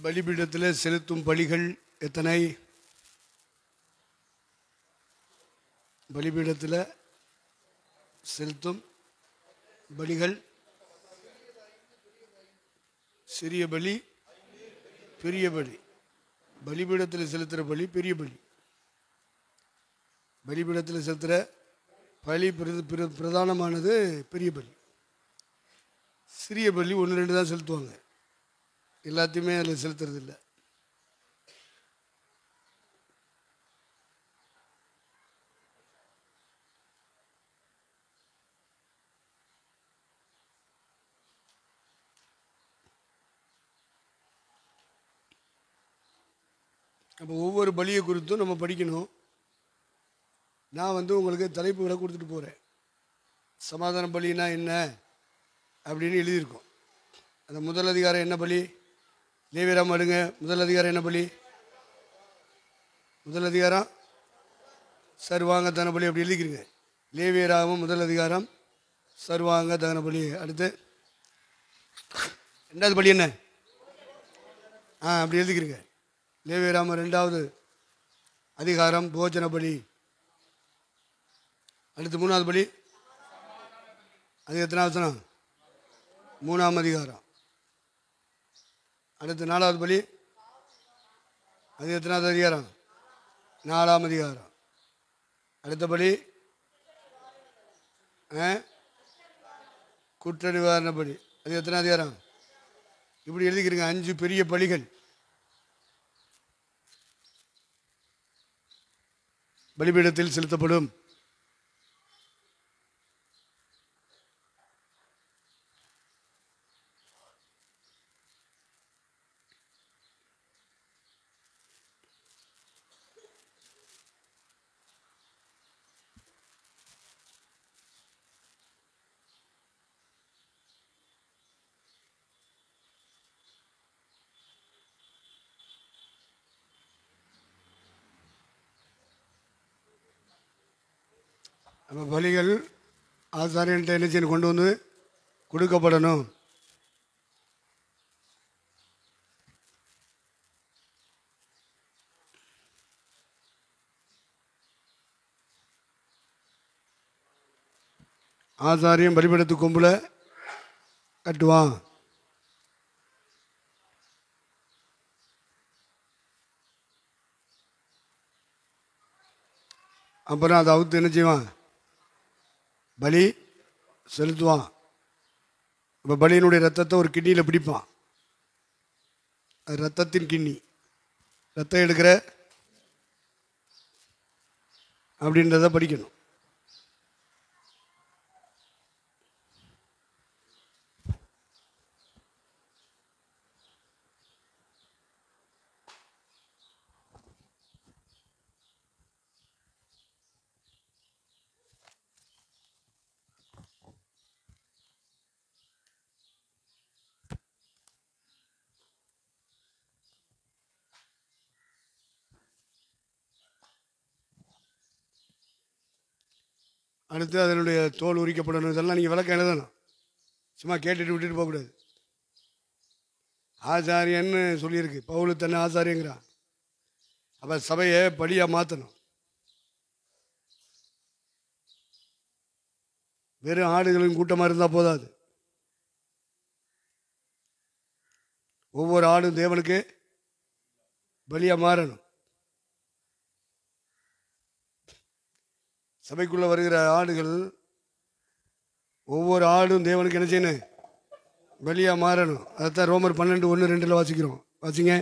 பலிபீடத்தில் செலுத்தும் பலிகள் எத்தனை? பலிபீடத்தில் செலுத்தும் பலிகள் சிறிய பலி, பெரிய பலி. பலிபீடத்தில் செலுத்துகிற பலி பெரிய பலி. பலிபீடத்தில் செலுத்துகிற பலி பிரதானமானது பெரிய பலி. சிறிய பலி 1-2 தான் செலுத்துவாங்க, எல்லாத்தையுமே அதில் செலுத்துறது இல்லை. அப்போ ஒவ்வொரு பலியை குறித்தும் நம்ம படிக்கணும். நான் உங்களுக்கு தலைப்புகளை கொடுத்துட்டு போகிறேன். சமாதான பலினா என்ன அப்படின்னு எழுதியிருக்கோம். அந்த முதல் அதிகாரம் என்ன பலி? லேவியராம் அடுங்க. முதல் அதிகாரம் என்ன பலி? முதல் அதிகாரம் சர்வாங்க தகன பலி அப்படி எழுதிக்கிறீங்க. லேவியராமம் முதல் அதிகாரம் சர்வாங்க தகன பலி. அடுத்து 2வது பலி என்ன? அப்படி எழுதிக்கிறீங்க. லேவியராமம் 2வது அதிகாரம் போஜன பலி. அடுத்து 3வது பலி, அது எத்தனாவது வசனம்? 3ஆம் அதிகாரம். அடுத்து 4வது பலி, அது எத்தனாவது அதிகாரம்? 4ஆம் அதிகாரம். அடுத்த பலி குற்ற நிவாரண பலி, அது எத்தனை அதிகாரம்? இப்படி எழுதிக்கிறீங்க. 5 பெரிய பலிகள் பலிபீடத்தில் செலுத்தப்படும். நம்ம பலிகள் ஆசாரியன்ட்ட என்ன செய்யணும்? கொண்டு வந்து கொடுக்கப்படணும். ஆசாரியம் பலிபீடத்து கொம்புல கட்டுவான். அப்புறம் அதை அவுத்து என்ன செய்வான்? பலி செலுத்துவான். இப்போ பலியினுடைய ரத்தத்தை ஒரு கிண்ணியில் பிடிப்பான். அது ரத்தத்தின் கிண்ணி, ரத்தம் எடுக்கிற அப்படின்றத படிக்கணும். அடுத்து அதனுடைய தோல் உரிக்கப்படணும். இதெல்லாம் நீங்கள் விளக்கம் எழுதணும். சும்மா கேட்டுட்டு விட்டுட்டு போகக்கூடாது. ஆசாரியன்னு சொல்லியிருக்கு. பவுல் தன்னை ஆசாரியங்கிறான். அப்போ சபையை பலியாக மாற்றணும். வெறும் ஆடுகளின் கூட்டமாக இருந்தால் போதாது. ஒவ்வொரு ஆடும் தேவனுக்கு பலியாக மாறணும். சபைக்குள்ளே வருகிற ஆடுகள், ஒவ்வொரு ஆடும் தேவனுக்கு என்ன செய்யணும்? பலியாக மாறணும். அதைத்தான் ரோமர் 12:1-2 வாசிக்கிறோம். வாசிங்க.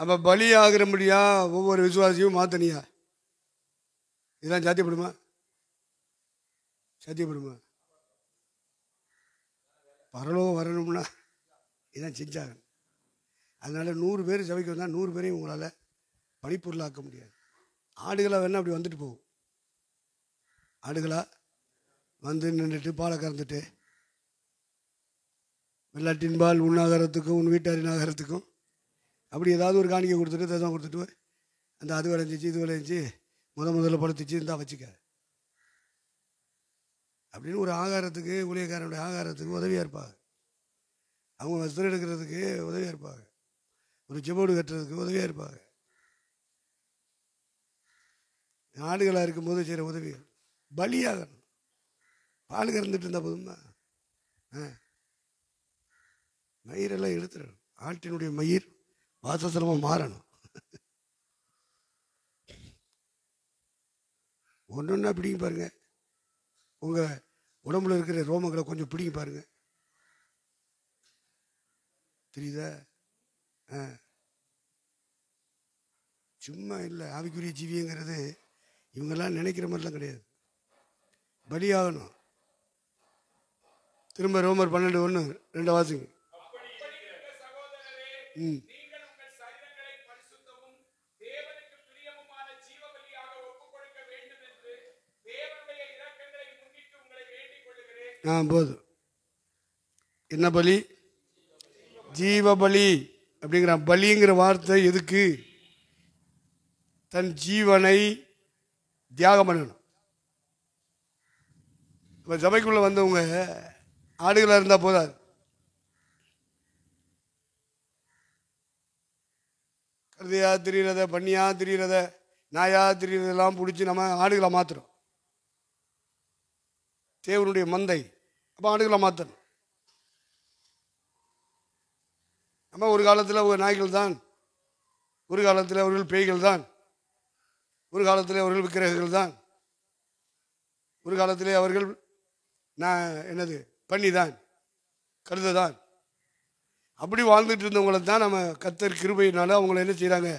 அப்போ பலி ஆகிறபடியா ஒவ்வொரு விசுவாசியும் மாத்தனியா? இதெல்லாம் சாத்தியப்படுமா? சாத்தியப்படுமா? பரலோகம் வரணும்னா இதான் செஞ்சாங்க. அதனால 100 பேர் சபைக்கு வந்தால் 100 பேரையும் உங்களால் பணிப்பொருளாக்க முடியாது. ஆடுகளாக வேணா அப்படி வந்துட்டு போகும். ஆடுகளாக வந்து நின்றுட்டு பாலை கறந்துட்டு வெள்ளாட்டின்பால் உன் ஆகாரத்துக்கும் உன் வீட்டாரின் ஆகாரத்துக்கும் அப்படி ஏதாவது ஒரு காணிக்கை கொடுத்துட்டு தசம் கொடுத்துட்டு அந்த அது விளைஞ்சிச்சு இது விளைஞ்சி முதல்ல பழுத்துச்சு இருந்தால் வச்சுக்க அப்படின்னு ஒரு ஆகாரத்துக்கு ஊழியக்காரனுடைய ஆகாரத்துக்கு உதவியாக இருப்பாங்க. அவங்க வஸ்திரம் எடுக்கிறதுக்கு உதவியாக இருப்பாங்க. ஒரு ஜெபோடு கட்டுறதுக்கு உதவியாக இருப்பாங்க. ஆடுகளாக இருக்கும்போது செய்கிற உதவிகள் பலியாகணும். பால் கறந்துட்டு இருந்தால் போதுமா? மயிரெல்லாம் எடுத்துடணும். ஆட்டினுடைய மயிர் வாசஸ்தலமாக மாறணும். ஒன்று ஒன்றா பிடிங்க பாருங்க. உங்கள் உடம்புல இருக்கிற ரோமங்களை கொஞ்சம் பிடிங்க பாருங்க. தெரியுதா? சும்மா இல்லை. ஆவிக்குரிய ஜீவியங்கிறது இவங்கெல்லாம் நினைக்கிற மாதிரிலாம் கிடையாது. பலியாகணும். திரும்ப ரோமர் 12:1-2 வாசிங்க. போதும். என்ன பலி? ஜீவ பலி அப்படிங்கிற பலிங்கிற வார்த்தை எதுக்கு? தன் ஜீவனை தியாகம் பண்ணணும். இப்போ சபைக்குள்ள வந்தவங்க ஆடுகளாக இருந்தால் போதாது. கருதையா திரியிறத, பண்ணியா திரியிறத, நாயா திரியிறதெல்லாம் பிடிச்சி நம்ம ஆடுகளை மாற்றுறோம். தேவனுடைய மந்தை. அப்போ ஆடுகளை மாற்றணும். நம்ம ஒரு காலத்தில் ஒரு நாய்கள் தான், ஒரு காலத்தில் அவர்கள் பேய்கள் தான், ஒரு காலத்தில் அவர்கள் விக்கிரகங்கள் தான், ஒரு காலத்திலே அவர்கள் என்னது பண்ணி தான், கழுதை தான். அப்படி வாழ்ந்துட்டு இருந்தவங்களை தான் நம்ம கர்த்தர் கிருபையினால அவங்கள என்ன செய்கிறாங்க?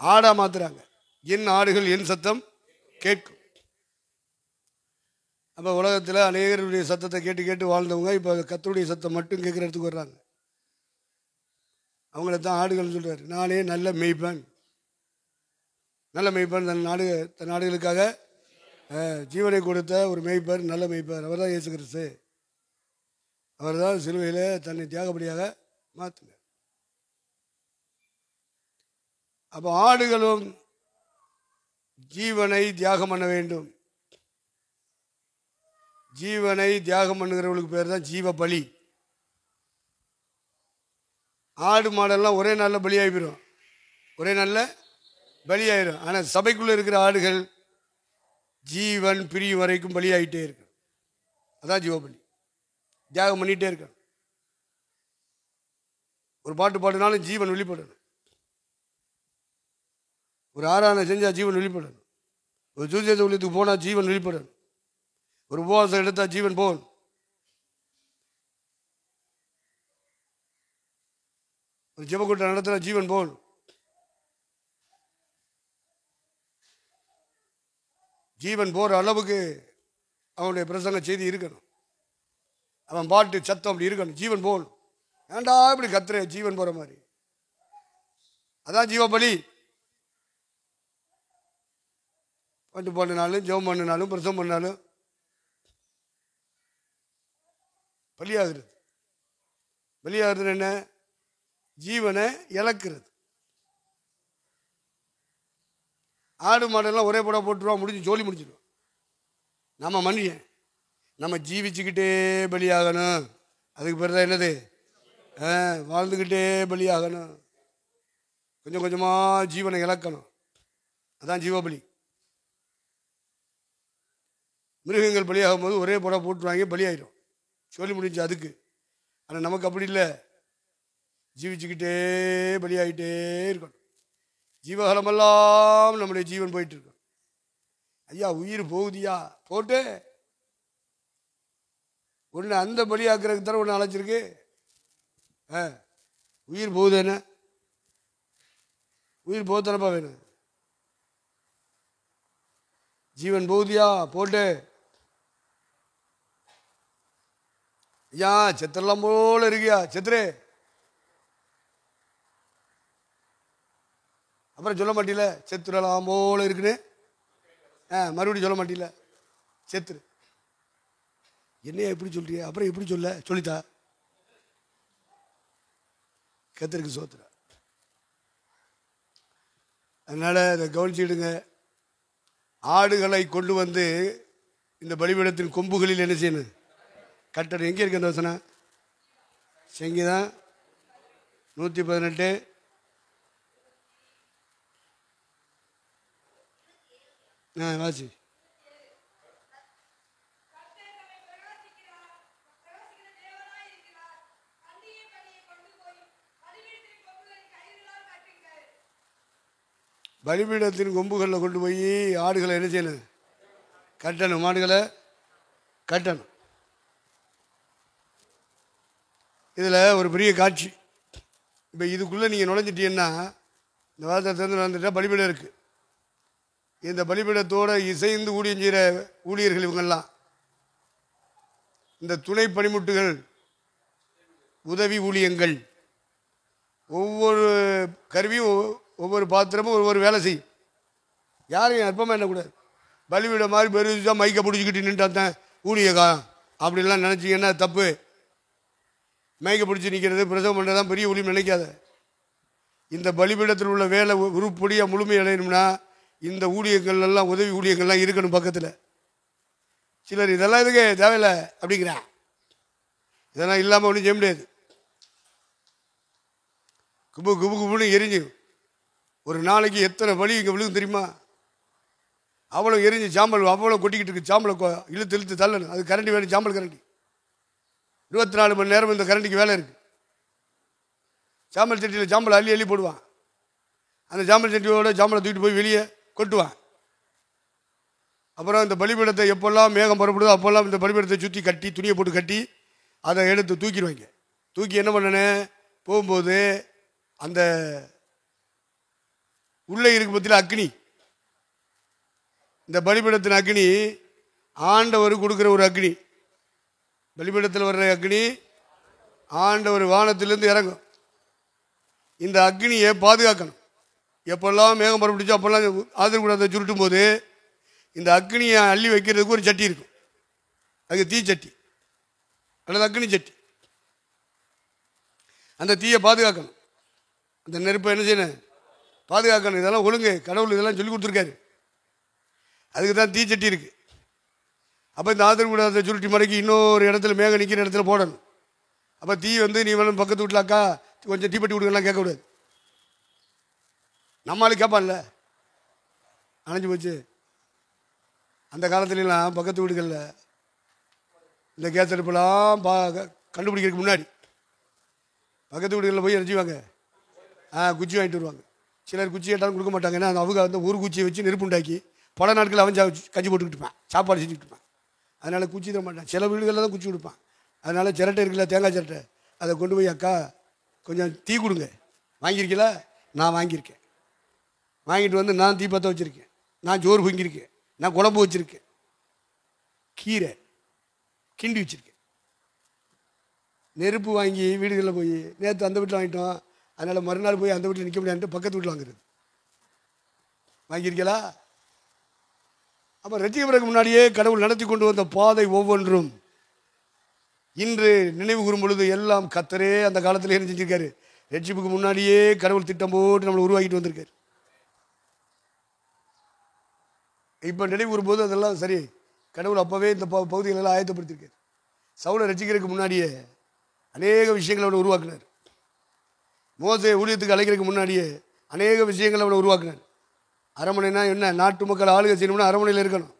ஆடா மாத்துறாங்க. என் ஆடுகள் என் சத்தம் கேட்கும். அப்போ உலகத்தில் அநேகருடைய சத்தத்தை கேட்டு கேட்டு வாழ்ந்தவங்க இப்போ கர்த்தருடைய சத்தம் மட்டும் கேட்குற இடத்துக்கு வர்றாங்க. அவங்கள தான் ஆடுகள்னு சொல்கிறார். நானே நல்ல மெய்ப்பன். நல்ல மெய்ப்பன் தன் நாடுகளுக்காக ஜீவனை கொடுத்த ஒரு மெய்ப்பர், நல்ல மெய்ப்பர். அவர் தான் இயேசு கிறிஸ்து. அவர் தான் சிலுவையில் தன்னை தியாகப்படியாக மாற்றினார். அப்போ ஆடுகளும் ஜீவனை தியாகம் பண்ண வேண்டும். ஜீவனை தியாகம் பண்ணுகிறவங்களுக்கு பேர் தான் ஜீவ பலி. ஆடு மாடெல்லாம் ஒரே நல்ல பலியாகிடும், ஒரே நல்ல பலியாயிரும். ஆனால் சபைக்குள்ளே இருக்கிற ஆடுகள் ஜீவன் பிரியும் வரைக்கும் பலியாகிட்டே இருக்கு. அதான் ஜீவபலி. தியாகம் பண்ணிகிட்டே இருக்க. ஒரு பாட்டு பாடினாலும் ஜீவன் வெளிப்படணும். ஒரு ஆராதனை செஞ்சால் ஜீவன் வெளிப்படணும். ஒரு ஜூசியத்தை ஊழியத்துக்கு போனால் ஜீவன் வெளிப்படணும். ஒரு உபவாசம் எடுத்தால் ஜீவன் போகணும். ஒரு ஜெபக்கூட்டம் நடத்தினா ஜீவன் போகணும். ஜீவன் போகிற அளவுக்கு அவனுடைய பிரசங்க செய்தி இருக்கணும். அவன் பாட்டு சத்தம் அப்படி இருக்கணும். ஜீவன் போகணும். ஏண்டா இப்படி கத்துற? ஜீவன் போகிற மாதிரி. அதான் ஜீவபலி. பாட்டு பாடினாலும் ஜெபம் பண்ணினாலும் பிரசவம் பண்ணாலும் பலியாகிறது. பலியாகிறது என்ன? ஜீவனை இழக்கிறது. ஆடு மாடெல்லாம் ஒரே படம் போட்டுருவான், முடிஞ்சு ஜோலி முடிச்சிடுவோம். நம்ம மனுஷன் நம்ம ஜீவிச்சுக்கிட்டே பலியாகணும். அதுக்கு பேர் தான் என்னது? வாழ்ந்துக்கிட்டே பலியாகணும். கொஞ்சம் கொஞ்சமாக ஜீவனை இழக்கணும். அதான் ஜீவபலி. மிருகங்கள் பலியாகும் போது ஒரே படம் போட்டுருவாங்க, பலியாயிடும், சொல்லி முடிஞ்சு அதுக்கு. ஆனால் நமக்கு அப்படி இல்லை. ஜீவிச்சுக்கிட்டே பலியாகிட்டே இருக்கணும். ஜீவகாலமெல்லாம் நம்முடைய ஜீவன் போயிட்டு இருக்கணும். ஐயா உயிர் போகுதியா போட்டு ஒன்று அந்த பலியாக்குறதுக்கு தர ஒன்று அழைச்சிருக்கு. உயிர் போகுது. என்ன உயிர் போகுதானப்பா வேணும்? ஜீவன் போகுதியா போட்டு. ஐயா செத்தெல்லாம் போல இருக்கியா, செத்துரு. அப்புறம் சொல்ல மாட்டீல செத்துடலாம் போல இருக்குன்னு. மறுபடியும் சொல்ல மாட்டீல செத்துரு. என்னையா எப்படி சொல்றிய? அப்புறம் எப்படி சொல்ல? சொல்லித்தா. கர்த்தருக்கு ஸ்தோத்திரம். அதனால் அதை கவனிச்சுக்கிடுங்க. ஆடுகளை கொண்டு வந்து இந்த பலிபீடத்தின் கொம்புகளில் என்ன செய்யணும்? கட்டணும். எங்கே இருக்கு அந்த வசனம்? சங்கீதம் 118 வாசி. பலிபீடத்தின் கொம்புகளில் கொண்டு போய் ஆடுகளை என்ன செய்யணும்? கட்டணும். மாடுகளை கட்டணும். இதில் ஒரு பெரிய காட்சி. இப்போ இதுக்குள்ளே நீங்கள் நுழைஞ்சிட்டீங்கன்னா, இந்த வாரத்தை திறந்து வந்துட்டால் பலிபீடம் இருக்குது. இந்த பலிபீடத்தோடு இசைந்து ஊழியம் செய்கிற ஊழியர்கள் இவங்கெல்லாம், இந்த துணை பணிமுட்டுகள், உதவி ஊழியங்கள், ஒவ்வொரு கருவியும் ஒவ்வொரு பாத்திரமும் ஒவ்வொரு வேலை செய்யும். யாரையும் அற்பமாக என்னக்கூடாது. பலிபீடம் மாதிரி பெருசாக மைக்கை பிடிச்சிக்கிட்டு நின்றாத்தான் ஊழியக்கா அப்படின்லாம் நினச்சிங்கன்னா தப்பு. மைக்கை பிடிச்சி நிற்கிறது பிரசவம் பண்ணுறதான் பெரிய ஊழியம் நினைக்காத. இந்த பலிபீடத்தில் உள்ள வேலை உருப்படியாக முழுமை அடையணும்னா இந்த ஊழியங்கள் எல்லாம், உதவி ஊழியங்கள்லாம் இருக்கணும் பக்கத்தில். சிலர் இதெல்லாம் இதுக்கு தேவையில்லை அப்படிங்கிறான். இதெல்லாம் இல்லாமல் ஒன்றும் செய்ய முடியாது. குபு குபு குபுன்னு எரிஞ்சு ஒரு நாளைக்கு எத்தனை வலி இங்கே விழுகும் தெரியுமா? அவ்வளோ எரிஞ்சு சாம்பல் அவ்வளோ கொட்டிக்கிட்டு இருக்கு. சாம்பலை இழுத்து இழுத்து தள்ளணும். அது கரண்டி வேணும், சாம்பல் கரண்டி. 24 மணி நேரம் இந்த கரண்டிக்கு வேலை இருக்குது. சாம்பல் சட்டியில் சாம்பல் அள்ளி அள்ளி போடுவான். அந்த சாம்பல் சட்டியோட சாம்பலை தூக்கிட்டு போய் வெளியே கொட்டுவான். அப்புறம் இந்த பலிபீடத்தை எப்போல்லாம் மேகம் புறப்படுதோ அப்போல்லாம் இந்த பலிபீடத்தை சுற்றி கட்டி, துணியை போட்டு கட்டி அதை எடுத்து தூக்கிடுவாங்க. தூக்கி என்ன பண்ணனேன், போகும்போது அந்த உள்ளே இருக்கு பற்றியில் அக்னி, இந்த பலிபீடத்தின் அக்னி ஆண்டவர் கொடுக்குற ஒரு அக்னி. பலிபீடத்தில் வர்ற அக்னி ஆண்டவர் வானத்திலிருந்து இறங்கும். இந்த அக்னியை பாதுகாக்கணும். எப்பெல்லாம் மேகம் புறப்பட்டுச்சோ அப்போல்லாம் ஆதரக்கூடாத சுருட்டும் போது இந்த அக்னியை அள்ளி வைக்கிறதுக்கு ஒரு சட்டி இருக்கும். அது தீச்சட்டி அல்லது அக்னி சட்டி. அந்த தீயை பாதுகாக்கணும். அந்த நெருப்பை என்ன செய்யணும்? பாதுகாக்கணும். இதெல்லாம் ஒழுங்கு, கடவுள் இதெல்லாம் சொல்லி கொடுத்துருக்காரு. அதுக்கு தான் தீச்சட்டி இருக்குது. அப்போ இந்த ஆதரக்கூடாத சுருட்டி மடக்கி இன்னொரு இடத்துல மேகம் நிற்கிற இடத்துல போடணும். அப்போ தீ வந்து நீ வேணும் பக்கத்து வீட்டில் அக்கா கொஞ்சம் தீப்பெட்டி கொடுக்கலாம் கேட்கக்கூடாது. நம்மளுக்கு கேட்பான்ல, அணைஞ்சு போச்சு. அந்த காலத்துலலாம் பக்கத்து வீடுகளில் இந்த கேஸ் அடுப்பெல்லாம் கண்டுபிடிக்கிறதுக்கு முன்னாடி பக்கத்து வீடுகளில் போய் நினச்சிவாங்க, குச்சி வாங்கிட்டு வருவாங்க. சிலர் குச்சி கேட்டாலும் கொடுக்க மாட்டாங்க. ஏன்னா அவங்க வந்து ஒரு குச்சியை வச்சு நெருப்பு உண்டாக்கி பல நாட்கள் அவன் கஞ்சி போட்டுக்கிட்டு இருப்பான், சாப்பாடு செஞ்சுக்கிட்டு இருப்பான். அதனால் குச்சி தர மாட்டான். சில வீடுகளில் தான் குச்சி கொடுப்பான். அதனால் சிரட்டை இருக்குல்ல, தேங்காய் சிரட்டை, அதை கொண்டு போய் அக்கா கொஞ்சம் தீ கொடுங்க, வாங்கியிருக்கீங்களா? நான் வாங்கியிருக்கேன். வாங்கிட்டு வந்து நான் தீ பற்ற வச்சுருக்கேன், நான் ஜோறு பொங்கியிருக்கேன், நான் குழம்பு வச்சுருக்கேன், கீரை கிண்டி வச்சுருக்கேன். நெருப்பு வாங்கி வீடுகளில் போய் நேற்று அந்த வீட்டில் வாங்கிட்டோம், அதனால் மறுநாள் போய் அந்த வீட்டில் நிற்க முடியாதுன்ட்டு பக்கத்து வீட்டில் வாங்குறது. வாங்கியிருக்கீங்களா? அப்போ ரட்சிக்கப்படுறதுக்கு முன்னாடியே கடவுள் நடத்தி கொண்டு வந்த பாதை ஒவ்வொன்றும் இன்று நினைவு கூறும் பொழுது எல்லாம் கர்த்தரே அந்த காலத்தில் என்ன செஞ்சிருக்காரு? ரட்சிப்புக்கு முன்னாடியே கடவுள் திட்டம் போட்டு நம்மளை உருவாக்கிட்டு வந்திருக்காரு. இப்போ நினைவு கூறும்போது அதெல்லாம் சரி, கடவுள் அப்போவே இந்த பகுதிகளெல்லாம் ஆயத்தப்படுத்தியிருக்காரு. சவுலை ரட்சிக்கிறதுக்கு முன்னாடியே அநேக விஷயங்களை அவனை உருவாக்குனார். மோசே ஊழியத்துக்கு அழைக்கிறதுக்கு முன்னாடியே அநேக விஷயங்களை அவனை உருவாக்குனார். அரண்மனைனா என்ன? நாட்டு மக்கள் ஆளுகை செய்யணும்னா அரண்மனையில் இருக்கணும்,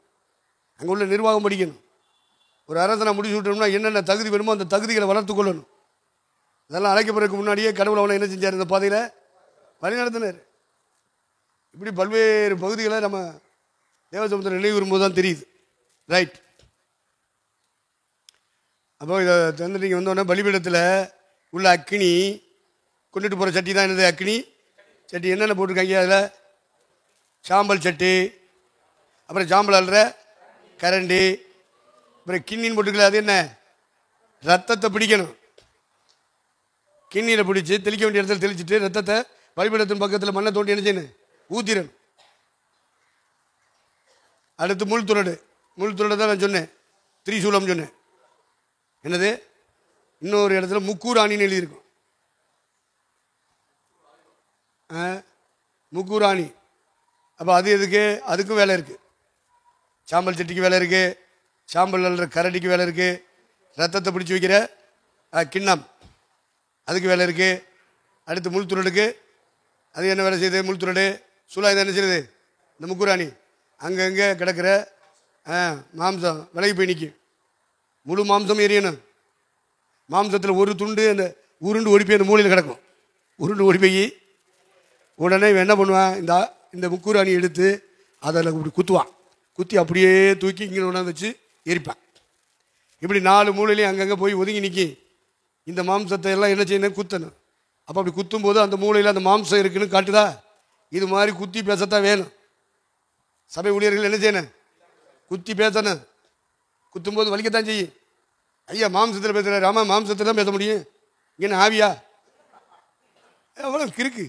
அங்கே உள்ள நிர்வாகம் படிக்கணும். ஒரு அரசனை முடிச்சு விட்டோம்னா என்னென்ன தகுதி வேணுமோ அந்த தகுதிகளை வளர்த்து கொள்ளணும். இதெல்லாம் அழைக்கப்படுறதுக்கு முன்னாடியே கடவுள் அவனை என்ன செஞ்சார்? இந்த பாதையில் வழி நடத்தினார். இப்படி பல்வேறு பகுதிகளை நம்ம தேவசமுத்திரம் நினைவு வரும்போது தான் தெரியுது. ரைட். அப்போ இதை வந்து நீங்கள் வந்தோடனே பலிபீடத்தில் உள்ள அக்னி கொண்டுட்டு போகிற சட்டி தான் என்னது? அக்னி சட்டி. என்னென்ன போட்டிருக்காங்க அதில்? சாம்பல் சட்டி, அப்புறம் சாம்பல் அல்ற கரண்டி, அப்புறம் கிண்ணின்னு போட்டுக்கல. அது என்ன? ரத்தத்தை பிடிக்கணும். கிண்ணியில் பிடிச்சி தெளிக்க வேண்டிய இடத்துல தெளிச்சுட்டு ரத்தத்தை பலிபீடத்தின் பக்கத்தில் மண்ணை தோண்டி என்ன செய்யணும்? ஊத்திரணும். அடுத்து முள் துறடு. முள் துறடு தான் நான் சொன்னேன், திரிசூலம் சொன்னேன். என்னது? இன்னொரு இடத்துல முக்கூர் ஆணின்னு எழுதியிருக்கும். முக்கூராணி. அப்போ அது எதுக்கு? அதுக்கும் வேலை இருக்குது. சாம்பல் சட்டிக்கு வேலை இருக்குது, சாம்பல் அள்ளுற கரடிக்கு வேலை இருக்குது, ரத்தத்தை பிடிச்சி வைக்கிற கிண்ணம் அதுக்கு வேலை இருக்குது. அடுத்து முள் துறடுக்கு அது என்ன வேலை செய்யுது? முள் துறடு சூழாயுதம் என்ன செய்யுது? இந்த முக்குராணி அங்கங்கே கிடக்கிற மாம்சம் விலகி போய் நிற்கும். முழு மாம்சம் எரியணும். மாம்சத்தில் ஒரு துண்டு அந்த உருண்டு ஓடி போய் அந்த மூலையில் கிடக்கும். உருண்டு ஓடி போய் உடனே இவன் என்ன பண்ணுவான்? இந்த முக்குராணி எடுத்து அதில் இப்படி குத்துவான். குத்தி அப்படியே தூக்கி இங்கே உணர்ந்து வச்சு எரிப்பான். இப்படி 4 மூலையிலையும் அங்கங்கே போய் ஒதுங்கி நிற்கி இந்த மாம்சத்தை எல்லாம் என்ன செய்யணும்? குத்தணும். அப்போ அப்படி குத்தும்போது அந்த மூலையில் அந்த மாம்சம் இருக்குன்னு காட்டுதா? இது மாதிரி குத்தி பேசத்தான் வேணும். சபை ஊழியர்கள் என்ன செய்யணும்? குத்தி பேசணும். குத்தும்போது வலிக்கத்தான் செய்யும். ஐயா மாம்சத்தில் பேசுகிறாரு. ஆமாம், மாம்சத்தில் தான் பேச முடியும். இங்கே ஆவியா? எவ்வளோ கிறுக்கு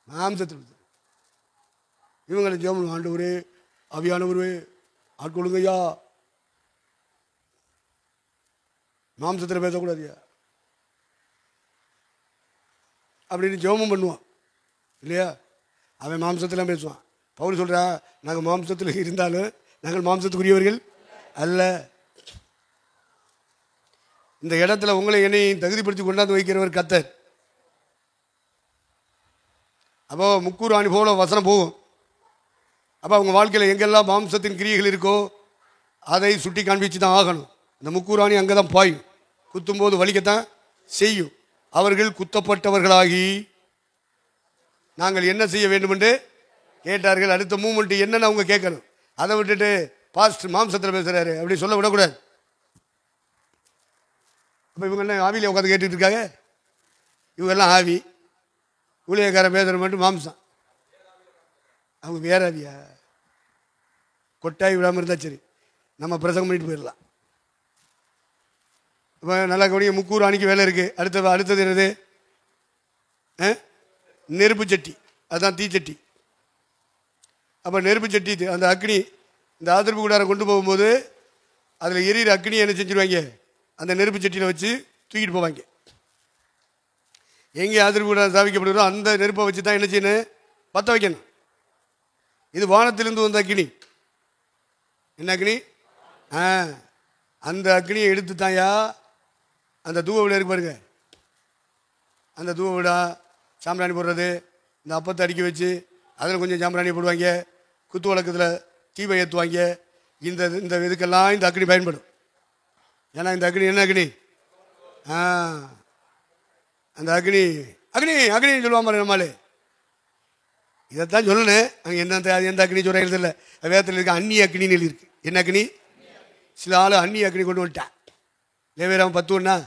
மாம்சத்தில். இவங்களை ஜெபம், ஆண்டவரே ஆவியானவரே ஆட்கொள்ளுங்கய்யா. மாம்சத்தில் பேசக்கூடாதுயா அப்படின்னு ஜெபமும் பண்ணுவான் இல்லையா? அவன் மாம்சத்தில் பேசுவான். பவுல் சொல்கிறா, நாங்கள் மாம்சத்தில் இருந்தாலும் நாங்கள் மாம்சத்துக்குரியவர்கள் அல்ல. இந்த இடத்துல உங்களை என்னையும் தகுதிப்படுத்தி கொண்டாந்து வைக்கிறவர் கர்த்தர். அப்போ முக்கூராணி போல வசனம் போகும். அப்போ அவங்க வாழ்க்கையில் எங்கெல்லாம் மாம்சத்தின் கிரியைகள் இருக்கோ அதை சுட்டி காண்பிச்சு தான் ஆகணும். இந்த முக்கூராணி அங்கே தான் பாயும். குத்தும்போது வலிக்கத்தான் செய்யும். அவர்கள் குத்தப்பட்டவர்களாகி நாங்கள் என்ன செய்ய வேண்டும் என்று கேட்டார்கள். அடுத்த மூமெண்ட் என்னன்னு அவங்க கேட்கணும். அதை விட்டுட்டு பாஸ்ட் மாம்சத்தில் பேசுகிறாரு அப்படி சொல்ல விடக்கூடாது. அப்போ இவங்க என்ன ஆவியில் உட்காந்து கேட்டுட்டு இருக்காங்க? இவங்கெல்லாம் ஆவி, ஊழியக்காரன் பேசுகிற மட்டும் மாம்சம். அவங்க வேற ஆவியா? கொட்டாய் விடாமல் இருந்தால் சரி, நம்ம பிரசங்கம் பண்ணிட்டு போயிடலாம். இப்போ நல்லா கவனிங்க, முக்கூராணிக்கு வேலை இருக்குது. அடுத்தது என்னது? நெருப்பு சட்டி, அதுதான் தீச்சட்டி. அப்போ நெருப்பு சட்டி அந்த அக்னி இந்த ஆதரவு கூடாரம் கொண்டு போகும்போது அதில் எரியிற அக்னியை என்ன செஞ்சுருவாங்க? அந்த நெருப்பு சட்டியில் வச்சு தூக்கிட்டு போவாங்க. எங்கே ஆதரவு கூடாரம் ஸ்தாபிக்கப்படுகிறோ அந்த நெருப்பை வச்சு தான் என்ன செய்யணும்? பற்ற வைக்கணும். இது வானத்திலிருந்து வந்த அக்னி. என்ன அக்னி? அந்த அக்னியை எடுத்து தாயா அந்த தூவ விட இருக்கு பாருங்க, அந்த தூவ விடா சாம்பிராணி போடுறது, இந்த அப்பத்தை அடுக்கி வச்சு அதில் கொஞ்சம் சாம்பிராணி போடுவாங்க, குத்து வழக்கத்தில் தீபை ஏற்றுவாங்க. இந்த இதுக்கெல்லாம் இந்த அக்னி பயன்படும். ஏன்னா இந்த அக்னி என்ன அக்னி? அந்த அக்னி அக்னி அக்னின்னு சொல்லுவான் பாருங்க நம்மளே. இதைத்தான் சொல்லணும். அங்கே எந்த அக்னி சொல்ல எழுதில்லை. வேதத்தில் இருக்க அந்நிய அக்னின்னு எழுதியிருக்கு. என்ன அக்னி? சில ஆள் அந்நிய அக்னி கொண்டு வந்துட்டான். லேவியராகமம் 10:1.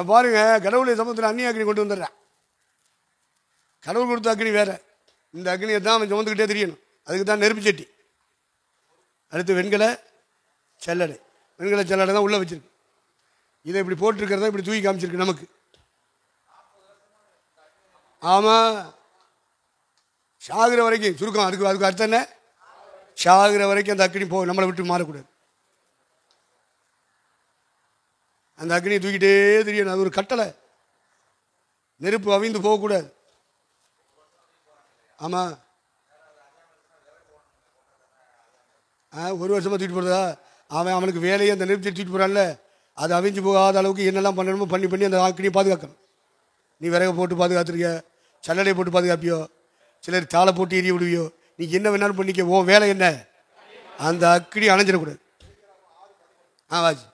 பாருங்க, கடவுளை சமூகத்தில் அந்நிய அக்னி கொண்டு வந்துடுறான். கடவுள் கொடுத்த அக்னி வேற. இந்த அக்னியை தான் அவன் சுமந்துக்கிட்டே தெரியணும். அதுக்கு தான் நெருப்பு சட்டி. அடுத்து வெண்கல சல்லடை. வெண்கல சல்லடை தான் உள்ளே வச்சிருக்கு. இதை இப்படி போட்டிருக்கிறதா இப்படி தூக்கி காமிச்சிருக்கு நமக்கு. ஆமாம், சாகிற வரைக்கும் சுருக்கம். அதுக்கு அர்த்தம் என்ன? சாகிற வரைக்கும் அந்த அக்னி நம்மளை விட்டு மாறக்கூடாது. அந்த அக்னியை தூக்கிட்டே தெரியணும். அது ஒரு கட்டளை. நெருப்பு அவிந்து போகக்கூடாது. ஆமாம், 1 வருஷமாக தூக்கிட்டு போகிறதா? அவனுக்கு வேலையை அந்த நெருப்பு தூக்கிட்டு போகிறான்ல, அது அவிஞ்சு போகாத அளவுக்கு என்னெல்லாம் பண்ணணுமோ பண்ணி அந்த அக்னியை பாதுகாக்கணும். நீ விறகு போட்டு பாதுகாத்துருக்க, சல்லடையை போட்டு பாதுகாப்பியோ, சிலர் தாளை போட்டு எரிய விடுவியோ, நீ என்ன வேணாலும் பண்ணிக்க. உன் வேலை என்ன? அந்த அக்னி அணைஞ்சிடக்கூடாது. வாஜி.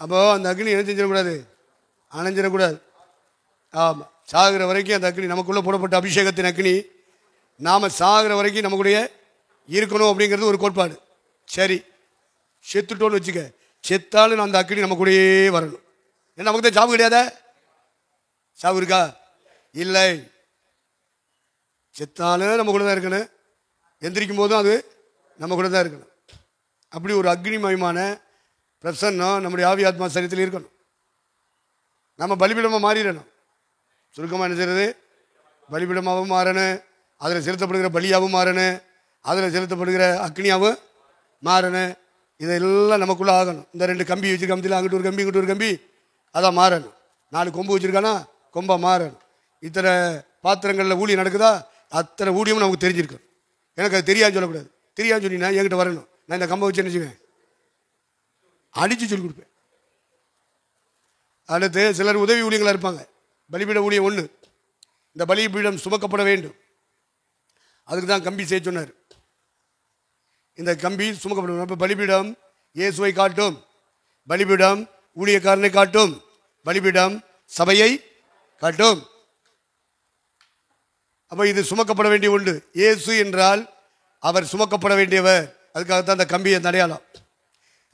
அப்போ அந்த அக்னி என்ன செஞ்சிடக்கூடாது? அணைஞ்சிடக்கூடாது. ஆமாம், சாகிற வரைக்கும் அந்த அக்னி நமக்குள்ளே போடப்பட்ட அபிஷேகத்தின் அக்னி நாம் சாகிற வரைக்கும் நமக்குடைய இருக்கணும் அப்படிங்கிறது ஒரு கோட்பாடு. சரி, செத்துட்டோன்னு வச்சுக்க, செத்தாலும் அந்த அக்னி நமக்குடையே வரணும். ஏன்னா நமக்கு தான் சாவு கிடையாதா? சாவு இருக்கா? இல்லை. செத்தாலும் நம்ம கூட தான் இருக்கணும். எந்திரிக்கும் போதும் அது நம்ம கூட தான் இருக்கணும். அப்படி ஒரு அக்னிமயமான பிரசன்னம் நம்முடைய ஆவி ஆத்மா சரீரத்தில் இருக்கணும். நம்ம பலிபீடமாக மாறிடணும். சுருக்கமாக என்ன செய்கிறது? பலிபீடமாகவும் மாறணும், அதில் செலுத்தப்படுகிற பலியாகவும் மாறணும், அதில் செலுத்தப்படுகிற அக்னியாகவும் மாறணும். இதெல்லாம் நமக்குள்ளே ஆகணும். இந்த 2 கம்பி வச்சுருக்க அங்கிட்டு ஒரு கம்பி இங்கிட்டு ஒரு கம்பி, அதான் மாறணும். 4 கொம்பு வச்சுருக்கானா கொம்பாக மாறணும். இத்தனை பாத்திரங்களில் ஊழியம் நடக்குதா, அத்தனை ஊழியமும் நமக்கு தெரிஞ்சிருக்கு. எனக்கு அது தெரியாதுன்னு சொல்லக்கூடாது. தெரியாதுன்னு சொன்னீங்கன்னா என்கிட்ட வரணும். நான் இந்த கம்பை வச்சு என்ன செய்வேன்? அடித்து சொல்லி கொடுப்பேன். அடுத்து சிலர் உதவி ஊழியங்களாக இருப்பாங்க. பலிபீட ஊழியம் 1, இந்த பலிபீடம் சுமக்கப்பட வேண்டும். அதுக்கு தான் கம்பி செய்ய சொன்னார். இந்த கம்பி சுமக்கப்படும். இப்போ பலிபீடம் இயேசுவை காட்டும், பலிபீடம் ஊழியக்காரனை காட்டும், பலிபீடம் சபையை காட்டும். அப்போ இது சுமக்கப்பட வேண்டிய ஒன்று. இயேசு என்றால் அவர் சுமக்கப்பட வேண்டியவர். அதுக்காகத்தான் அந்த கம்பியை அடையாளம்.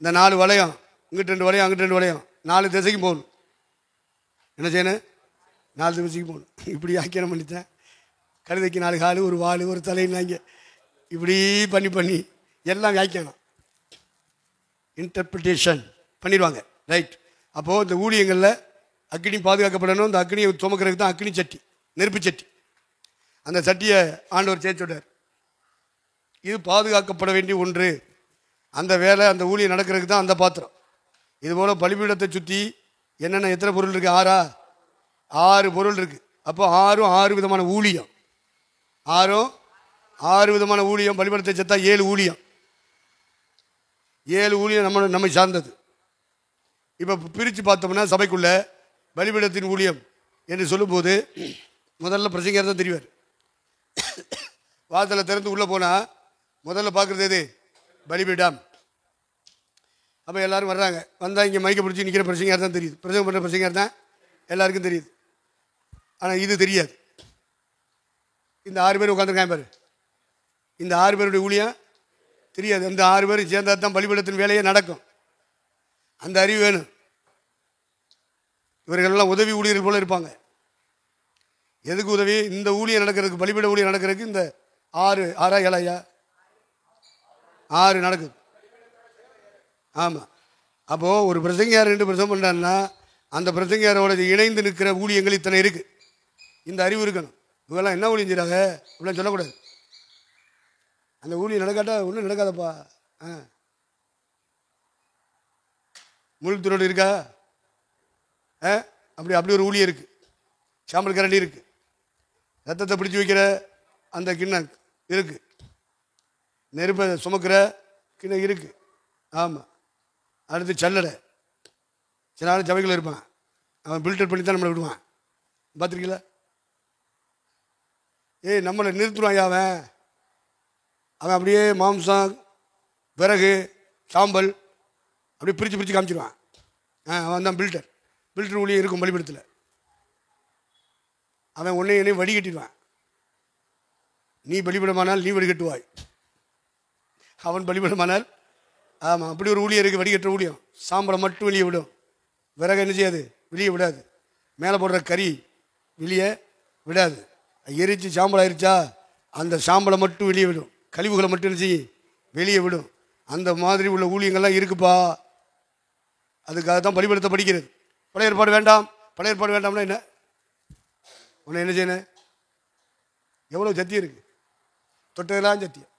இந்த 4 வளையம், இங்கிட்டு 2 வளையம் அங்கிட்டு 2 வளையம், 4 திசைக்கு போகணும். என்ன செய்யணும்? 4 திசைக்கு போகணும். இப்படி ஆக்கியம் பண்ணித்தேன். கழுதைக்கு 4 காலு, ஒரு வால், ஒரு தலைன்னாங்க. இப்படி பண்ணி எல்லாம் வியாக்கியானம் இன்டர்பிரிட்டேஷன் பண்ணிடுவாங்க. ரைட். அப்போது இந்த ஊழியங்களில் அக்னி பாதுகாக்கப்படணும். இந்த அக்னியை சுமக்கிறதுக்கு தான் அக்னி சட்டி, நெருப்பு சட்டி. அந்த சட்டியை ஆண்டவர் சேர்த்துட்டார். இது பாதுகாக்கப்பட வேண்டிய ஒன்று. அந்த வேலை, அந்த ஊழியம் நடக்கிறதுக்கு தான் அந்த பாத்திரம். இதுபோல் பலிபீடத்தை சுற்றி என்னென்ன எத்தனை பொருள் இருக்குது? 6 பொருள் இருக்குது. அப்போ 6 விதமான ஊழியம். 6 விதமான ஊழியம். பலிபீடத்தை சேர்த்தா 7 ஊழியம். 7 ஊழியம் நம்மை சார்ந்தது. இப்போ பிரித்து பார்த்தோம்னா சபைக்குள்ள பலிபீடத்தின் ஊழியம் என்று சொல்லும்போது முதல்ல பிரசங்கர் தான் தெரிவார். வாசலை திறந்து உள்ளே போனால் முதல்ல பார்க்குறது எது? பலிபீடம். அப்போ எல்லாரும் வர்றாங்க. வந்தால் இங்கே மைக்கை பிடிச்சி நிற்கிற பிரசங்கர் தான் தெரியுது. பிரசங்கம் பண்ணுற பிரசங்கர் தான் எல்லாருக்கும் தெரியுது. ஆனால் இது தெரியாது. இந்த 6 பேர் உட்காந்துருக்காங்க பாரு, இந்த 6 பேருடைய ஊழியம் தெரியாது. அந்த 6 பேரும் சேர்ந்தால் தான் பலிபீடத்தின் வேலையே நடக்கும். அந்த அறிவு வேணும். இவர்களெல்லாம் உதவி ஊழியர்கள் போல இருப்பாங்க. எதுக்கு உதவி? இந்த ஊழியம் நடக்கிறதுக்கு, பலிபீட ஊழியம் நடக்கிறதுக்கு இந்த 6 7 6 நடக்குது. ஆமாம். அப்போது ஒரு பிரசங்கியார் 2 பிரசங்கம் பண்ணுறாருன்னா அந்த பிரசங்கியாரோட இணைந்து நிற்கிற ஊழியங்கள் இத்தனை இருக்குது. இந்த அறிவு இருக்கணும். இவங்கெல்லாம் என்ன ஊழியம் செய்கிறாங்க அப்படிலாம் சொல்லக்கூடாது. அந்த ஊழியம் நடக்காட்டா ஒன்றும் நடக்காதப்பா. முழுத்துறோடு இருக்கா? அப்படி ஒரு ஊழியம் இருக்குது. சாம்பல் கரண்டி இருக்குது. ரத்தத்தை பிடிச்சி வைக்கிற அந்த கிண்ணம் இருக்குது. நெருப்பை சுமக்கிற கிண்ணம் இருக்குது. ஆமாம். அடுத்து சல்லடை. சில நாள் சபைகள் இருப்பான், அவன் பில்டர் பண்ணி தான் நம்மளை விடுவான். பார்த்துருக்கீங்களா? நம்மளை நிறுத்துவான். அவன் அப்படியே மாம்சம், விறகு, சாம்பல் அப்படியே பிரித்து காமிச்சிடுவான். அவன் தான் பில்டர். பில்டர் ஊழியம் இருக்கும் பலிபீடத்தில். அவன் என்னையும் வடிகட்டிடுவான். நீ பலிபீடமானால் நீ வடிகட்டுவாய், அவன் பலிபீடமானால். ஆமாம். அப்படி ஒரு ஊழியம் இருக்குது, வடிகட்டுற ஊழியம். சாம்பலை மட்டும் வெளியே விடும், விறகு என்ன செய்யாது? வெளியே விடாது. மேலே போடுற கறி வெளியே விடாது. எரிச்சு சாம்பல் ஆயிடுச்சா அந்த சாம்பலை மட்டும் வெளியே விடும், கழிவுகளை மட்டும் என்ன செய்யும்? வெளியே விடும். அந்த மாதிரி உள்ள ஊழியங்கள்லாம் இருக்குப்பா. அதுக்காக தான் பலிபீடத்தை படிக்கிறது. பழைய ஏற்பாடு வேண்டாம், பழைய ஏற்பாடு வேண்டாம்னா என்ன? உன்னை என்ன செய்யணும்? எவ்வளோ சத்தியம் இருக்குது, தொட்டதெல்லாம் சத்தியம்.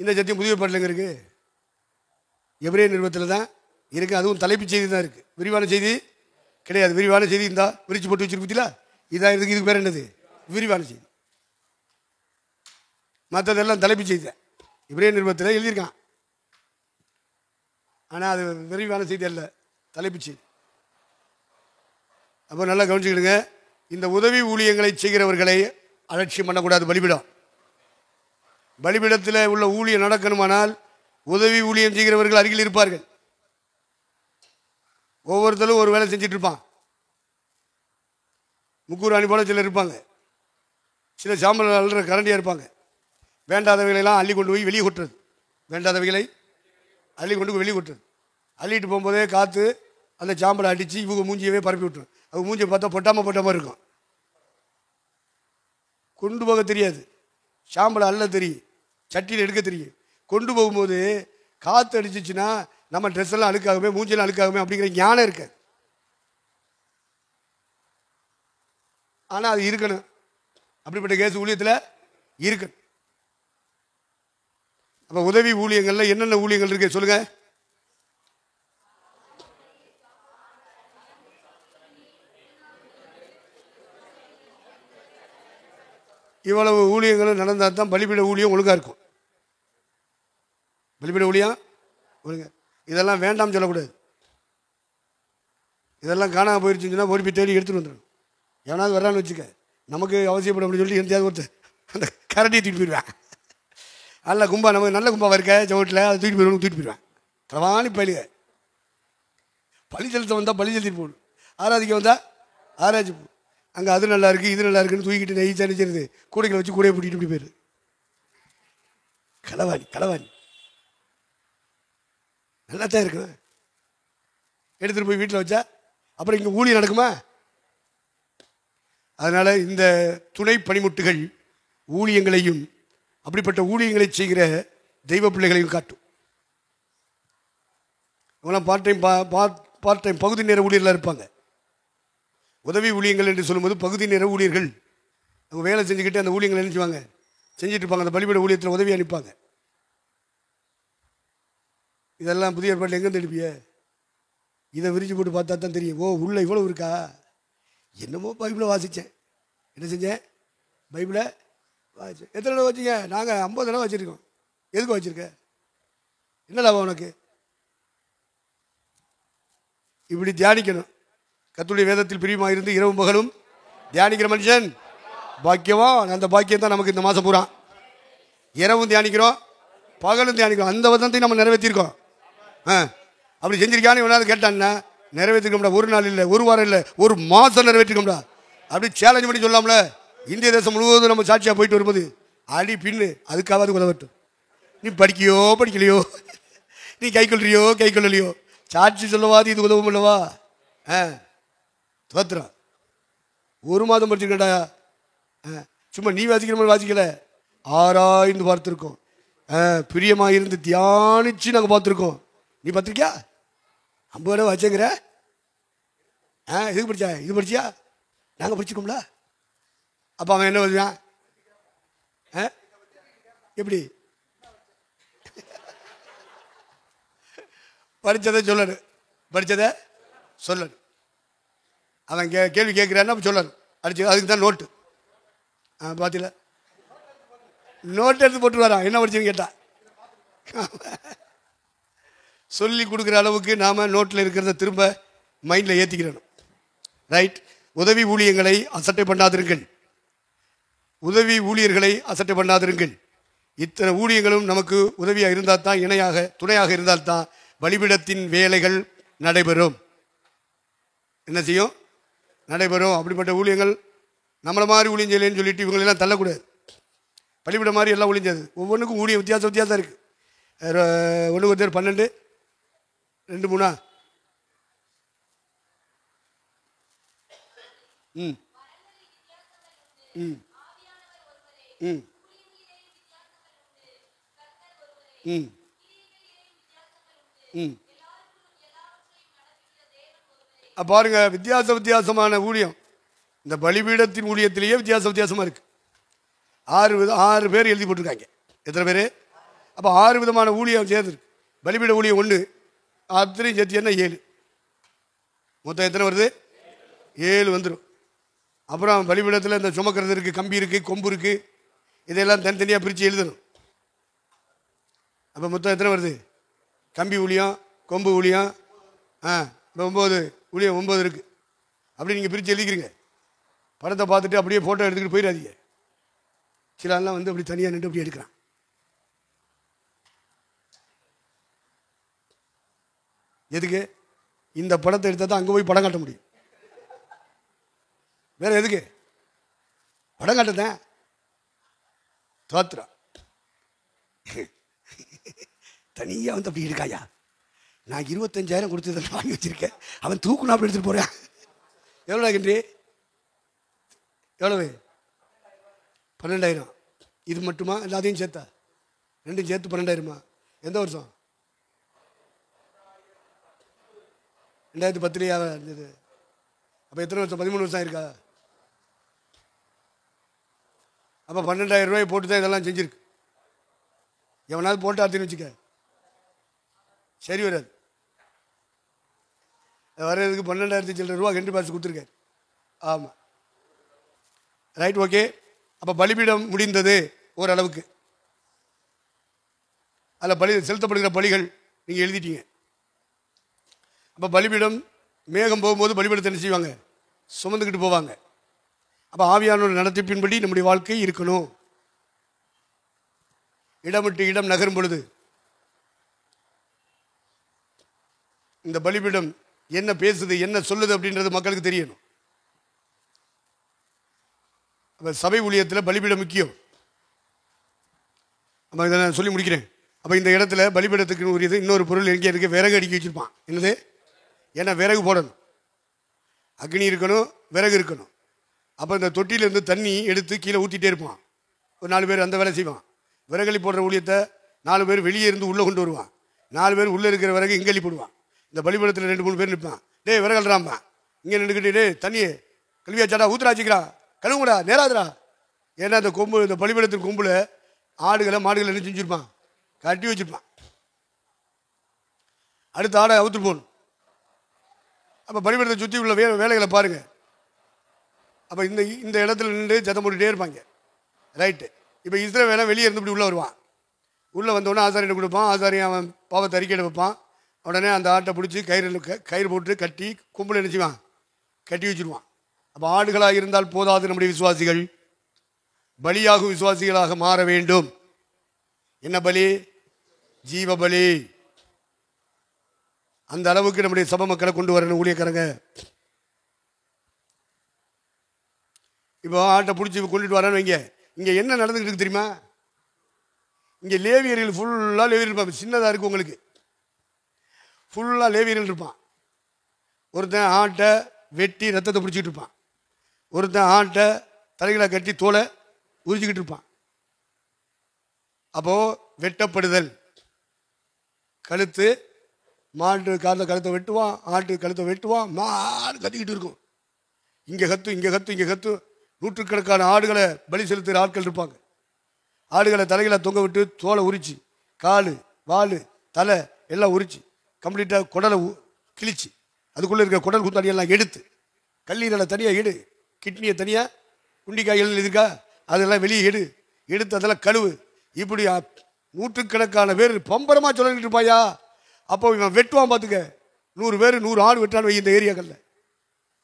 இந்த சத்தியம் புதிய ஏற்பாட்டில் இருக்குது, எபிரேய நிருபத்தில் தான் இருக்குது. அதுவும் தலைப்பு செய்தி தான் இருக்குது, விரிவான செய்தி கிடையாது. விரிவான செய்தி இருந்தால் விரிச்சு போட்டு வச்சுருப்பீங்களா? இதான் இருக்குது. இதுக்கு பேர் என்னது? விரிவான செய்தி. மற்றதெல்லாம் தலைப்பு செய்தி தான். எபிரேய நிருபத்தில் எழுதியிருக்கான், ஆனால் அது விரிவான செய்தி அல்ல, தலைப்பு செய்தி. அப்போ நல்லா கவனிச்சுக்கிடுங்க. இந்த உதவி ஊழியங்களை செய்கிறவர்களை அலட்சியம் பண்ணக்கூடாது. பலிபீடத்தில் உள்ள ஊழியம் நடக்கணுமானால் உதவி ஊழியம் செய்கிறவர்கள் அருகில் இருப்பார்கள். ஒவ்வொருத்தரும் ஒரு வேலை செஞ்சுட்டு இருப்பான். முக்கூராணி போல சிலர் இருப்பாங்க. சில சாம்பல் அள்ளுற கரண்டியாக இருப்பாங்க. வேண்டாதவைகளெல்லாம் அள்ளி கொண்டு போய் வெளியே கொட்டுறது. வேண்டாதவைகளை அள்ளி கொண்டு போய் வெளியே கொட்டுறது. அள்ளிட்டு போகும்போதே காற்று அந்த சாம்பலை அடித்து இவங்க மூஞ்சியவே பரப்பி விட்டுரும். அவங்க மூஞ்சியை பார்த்தா பொட்டாமல் இருக்கும். கொண்டு போக தெரியாது, சாம்பலை அள்ள தெரியும். சட்டியில் எடுக்க தெரியும். கொண்டு போகும்போது காற்று அடிச்சிச்சுன்னா நம்ம ட்ரெஸ் எல்லாம் அழுக்காகுமே, மூஞ்செல்லாம் அழுக்காகுமே அப்படிங்கிற ஞானம் இருக்காது. ஆனால் அது இருக்கணும். அப்படிப்பட்ட கேஸ் ஊழியத்தில் இருக்கணும். அப்போ உதவி ஊழியங்களில் என்னென்ன ஊழியங்கள் இருக்கு சொல்லுங்க. இவ்வளவு ஊழியங்களும் நடந்தால் தான் பலிபீட ஊழியம் ஒழுங்காக இருக்கும். பலிபீட ஊழியம் ஒழுங்க. இதெல்லாம் வேண்டாம் சொல்லக்கூடாது. இதெல்லாம் காணாமல் போயிருச்சுன்னு சொன்னால் ஓடி போய் தேடி எடுத்துகிட்டு வந்துடணும். எவனாவது வர்றான்னு வச்சுக்க, நமக்கு அவசியப்படும் அப்படின்னு சொல்லிட்டு எந்தையாவது ஒருத்தர் அந்த கரண்டியை தூக்கிட்டு போயிடுவேன். நல்ல கும்பா, நமக்கு நல்ல கும்பா இருக்க சவுட்டில் அதை தூக்கிட்டு போயிடுவேன். தவானி பயிலுக. பழி செலுத்த வந்தால் பழி செலுத்திட்டு போகணும். ஆராதிக்க வந்தால் ஆராய்ச்சி போ. அங்கே அது நல்லா இருக்குது இது நல்லா இருக்குன்னு தூக்கிட்டு நெய் நினைச்சிருது, கூடைகளை வச்சு கூடையை பிடிக்கிட்டு இப்படி போயிடுது. களவாணி நல்லா தான் இருக்குது. எடுத்துகிட்டு போய் வீட்டில் வச்சா அப்புறம் இங்கே ஊழியம் நடக்குமா? அதனால் இந்த துணை பணிமுட்டுகள் ஊழியங்களையும் அப்படிப்பட்ட ஊழியங்களை செய்கிற தெய்வ பிள்ளைகளையும் காட்டும். இவங்களாம் பார்ட் டைம் பகுதி நேர ஊழியர்களாக இருப்பாங்க. உதவி ஊழியங்கள் என்று சொல்லும்போது பகுதி நேர ஊழியர்கள் அவங்க வேலை செஞ்சுக்கிட்டு அந்த ஊழியங்களை நினைச்சுவாங்க, செஞ்சுட்டு இருப்பாங்க. அந்த பலிபீட ஊழியத்தில் உதவி அனுப்பாங்க. இதெல்லாம் புதிய ஏற்பாட்டில் எங்கேருந்து எடுப்பிய? இதை விரிச்சு போட்டு பார்த்தா தான் தெரியும். ஓ, உள்ள இவ்வளோ இருக்கா. என்னமோ பைபிளை வாசித்தேன். என்ன செஞ்சேன்? பைபிளை வாசித்தேன். எத்தனை தடவை வச்சிங்க? நாங்கள் 50 தடவை வச்சுருக்கோம். எதுக்கு வச்சுருக்க? என்ன லாபம் உனக்கு? இப்படி தியானிக்கணும். கர்த்தருடைய வேதத்தில் பிரியமாக இருந்து இரவும் பகலும் தியானிக்கிற மனுஷன் பாக்கியவான். அந்த பாக்கியம் தான் நமக்கு இந்த மாதம் பூரா. இரவும் தியானிக்கிறோம், பகலும் தியானிக்கிறோம். அந்த வதனத்தை நம்ம நிறைவேற்றிருக்கோம். அப்படி செஞ்சிருக்கான்னு வேணாலும் கேட்டான்னா நிறைவேற்றிருக்கோம்டா. ஒரு நாள் இல்லை, ஒரு வாரம் இல்லை, ஒரு மாதம் நிறைவேற்றிருக்கோம்டா. அப்படி சேலஞ்ச் பண்ணி சொல்லாமல. இந்திய தேசம் முழுவதும் நம்ம சாட்சியாக போயிட்டு வரும்போது அடி பின்னு அதுக்காவது உதவட்டும். நீ படிக்கையோ படிக்கலையோ, நீ கை கொள்றியோ கை கொள்ளலையோ, சாட்சி சொல்லவாது இது உதவும் இல்லவா? தோத்துறோம். ஒரு மாதம் படிச்சிருக்கேன்டா. சும்மா நீ வாசிக்கிற மாதிரி வாசிக்கல, ஆராய்ந்து பார்த்துருக்கோம். பிரியமாக இருந்து தியானிச்சு நாங்கள் பார்த்துருக்கோம். நீ பார்த்துருக்கியா? 50 தடவை வச்சுங்கிற. எதுக்கு படிச்சா? இது படிச்சியா? நாங்கள் படிச்சிருக்கோம்ல. அப்போ அவன் என்ன வருவான்? எப்படி படித்ததை சொல்லணும், படித்ததை சொல்லணும். அவன் கேள்வி கேட்குறான்னா அப்போ சொல்லணும். அடிச்சு அதுக்கு தான் நோட்டு. பார்த்தீங்களா, நோட்டு எடுத்து போட்டு வரான். என்ன படிச்சுன்னு கேட்டா சொல்லி கொடுக்குற அளவுக்கு நாம் நோட்டில் இருக்கிறத திரும்ப மைண்டில் ஏற்றிக்கிறணும். ரைட். உதவி ஊழியங்களை அசட்டை பண்ணாதிருங்கள். உதவி ஊழியர்களை அசட்டை பண்ணாதிருங்கள். இத்தனை ஊழியங்களும் நமக்கு உதவியாக இருந்தால் தான், இணையாக துணையாக இருந்தால் தான் பலிபீடத்தின் வேலைகள் நடைபெறும். என்ன செய்யும்? நடைபெறும். அப்படிப்பட்ட ஊழியங்கள் நம்மளை மாதிரி ஊழியம் செய்யலைன்னு சொல்லிட்டு இவங்களெல்லாம் தள்ளக்கூடாது. பலிபீட மாதிரி எல்லாம் ஊழியம் செய்யாது. ஒவ்வொன்றுக்கும் ஊழியம் வித்தியாசம் இருக்குது. 1 Corinthians 12 2 3 ம் ம் ம் ம் ம் பாருங்க, வித்தியாசமான ஊழியம். இந்த பலிபீடத்தின் ஊழியத்திலேயே வித்தியாசமாக இருக்கு. 6 பேர் எழுதி போட்டிருக்காங்க. எத்தனை பேர்? அப்போ 6 விதமான ஊழியம் சேர்ந்துருக்கு. பலிபீட ஊழியம் 1, அத்தனையும் சேர்த்து என்ன 7. மொத்தம் எத்தனை வருது? 7 வந்துடும். அப்புறம் பலிபீடத்தில் இந்த சுமக்கிறது இருக்குது, கம்பி இருக்குது, கொம்பு இருக்குது. இதெல்லாம் தனித்தனியாக பிரித்து எழுதணும். அப்போ மொத்தம் எத்தனை வருது? கம்பி ஊழியம், கொம்பு ஊழியம், 9 ஊழியம் 9 இருக்குது. அப்படி நீங்கள் பிரித்து எழுதிக்கிறீங்க. படத்தை பார்த்துட்டு அப்படியே ஃபோட்டோ எடுத்துக்கிட்டு போயிடாதீங்க. சில ஆள்லாம் வந்து அப்படி தனியாக நின்று அப்படி எடுக்கிறான். எதுக்கு? இந்த படத்தை எடுத்தால் தான் அங்கே போய் படம் காட்ட முடியும். வேற எதுக்கு படம் காட்டுறேன்? தோத்துறா தனியாக வந்து அப்படி இருக்காயா? நான் 25,000 கொடுத்து வாங்கி வச்சிருக்கேன், அவன் தூக்குனா அப்படி எடுத்துட்டு போறான். எவ்வளோ கின்றி? எவ்வளவு? 12,000. இது மட்டுமா? எல்லாத்தையும் சேர்த்தா ரெண்டும் சேர்த்து 12,000மா? எந்த வருஷம்? 2010 இருந்தது. அப்போ எத்தனை வருஷம்? 13 வருஷம் இருக்கா? அப்போ 12,000 ரூபாய் போட்டு தான் இதெல்லாம் செஞ்சுருக்கு. எவனாவது போட்டு ஆர்த்தின்னு வச்சுக்க, சரி வராது. வர்றதுக்கு 12,000 சில்லற ரூபா ஹென்றி பாஸ் கொடுத்துருக்காரு. ஆமாம், ரைட், ஓகே. அப்போ பலிபீடம் முடிந்தது ஓரளவுக்கு. அதில் பலி செலுத்தப்படுகிற பலிகள் நீங்கள் எழுதிட்டீங்க. அப்போ பலிபீடம் மேகம் போகும்போது பலிபீடத்தை என்ன செய்வாங்க? சுமந்துக்கிட்டு போவாங்க. அப்போ ஆவியானோட நடத்திப்பின்படி நம்முடைய வாழ்க்கை இருக்கணும். இடம் விட்டு இடம் நகரும் பொழுது இந்த பலிபீடம் என்ன பேசுது, என்ன சொல்லுது அப்படின்றது மக்களுக்கு தெரியணும். அப்போ சபை ஊழியத்தில் பலிபீடம் முக்கியம். அப்போ இதை நான் சொல்லி முடிக்கிறேன். அப்போ இந்த இடத்துல பலிபீடத்துக்கு உரியது இன்னொரு பொருள் எங்கே இருக்குது? விறகு அடுக்கி வச்சுருப்பான். என்னது? ஏன்னா விறகு போடணும், அக்னி இருக்கணும், விறகு இருக்கணும். அப்போ இந்த தொட்டியிலேருந்து தண்ணி எடுத்து கீழே ஊற்றிட்டே இருப்பான். ஒரு 4 பேர் அந்த வேலை செய்வான். விறகலி போடுற ஊழியத்தை 4 பேர் வெளியே இருந்து உள்ளே கொண்டு வருவான். 4 பேர் உள்ளே இருக்கிற விறகு இங்கலி போடுவான். இந்த பலிபீடத்தில் 2-3 பேர் நிற்பான். டே விறகல்றாம்பா, இங்கே நின்றுக்கிட்டு டே தண்ணியை கல்வியாச்சாடா ஊத்துராச்சிக்கிறா, கழுவுங்கடா, நேராதுரா. ஏன்னா இந்த கொம்பு, இந்த பலிபீடத்தின் கொம்பில் ஆடுகளை மாடுகளை என்ன செஞ்சுருப்பான்? கட்டி வச்சுருப்பான். அடுத்த ஆடை அவுத்து போகணும். அப்போ பலிபீடத்தை சுற்றி உள்ள வேலைகளை பாருங்கள். அப்போ இந்த இடத்துல நின்று சத்தம் போட்டுகிட்டே இருப்பாங்க. ரைட்டு. இப்போ இஸ்ரவேலை வெளியே இருந்து இப்படி உள்ளே வருவான். உள்ளே வந்தோடனே ஆசாரியனை கொடுப்பான். ஆசாரியன் அவன் பாவத்தை அறிக்கையிட வைப்பான். உடனே அந்த ஆட்டை பிடிச்சி கயிறு போட்டு கட்டி கொம்பில் நினச்சிவான், கட்டி வச்சுருவான். அப்போ ஆடுகளாக இருந்தால் போதாது, நம்முடைய விசுவாசிகள் பலியாகும் விசுவாசிகளாக மாற வேண்டும். என்ன பலி? ஜீவ பலி. அந்த அளவுக்கு நம்முடைய சபை மக்களை கொண்டு வரணும் ஊழியக்காரங்க. இப்போ ஆட்டை பிடிச்சி கொண்டுட்டு வரேன்னு வைங்க. இங்கே என்ன நடந்துக்கிட்டு இருக்கு தெரியுமா? இங்கே லேவியர்கள் ஃபுல்லாக லேவியர்கள் இருப்பாங்க. சின்னதாக இருக்குது உங்களுக்கு, ஃபுல்லாக லேவியர்கள் இருப்பான். ஒருத்தன் ஆட்டை வெட்டி ரத்தத்தை பிடிச்சிக்கிட்டு இருப்பான். ஒருத்தன் ஆட்டை தலைகளை கட்டி தோலை உரிச்சிக்கிட்டு இருப்பான். அப்போது வெட்டப்படுதல், கழுத்து, மாட்டு கழுத்தை வெட்டுவான், ஆட்டு கழுத்தை வெட்டுவான், மாடு கத்திக்கிட்டு இருக்கும். இங்கே கத்து, இங்கே கத்து, இங்கே கத்து. நூற்றுக்கணக்கான ஆடுகளை பலி செலுத்துகிற ஆட்கள் இருப்பாங்க. ஆடுகளை தலைகளை தொங்க விட்டு தோலை உரிச்சு, கால், வால், தலை எல்லாம் உரிச்சு கம்ப்ளீட்டாக குடலை கிழிச்சு அதுக்குள்ளே இருக்கிற குடல் குத்தாடியெல்லாம் எடுத்து, கல்லீரலை தனியாக எடு, கிட்னியை தனியாக, குண்டிக்காய்கள் இருக்கா அதெல்லாம் வெளியே எடுத்து அதெல்லாம் கழுவு. இப்படி நூற்றுக்கணக்கான பேர் பம்பரமாக சொல்லிட்டு இருப்பாயா. அப்போ இவன் வெட்டுவான் பார்த்துக்க. 100 பேர் 100 ஆடு வெட்டான்னு வை இந்த ஏரியாக்களில்.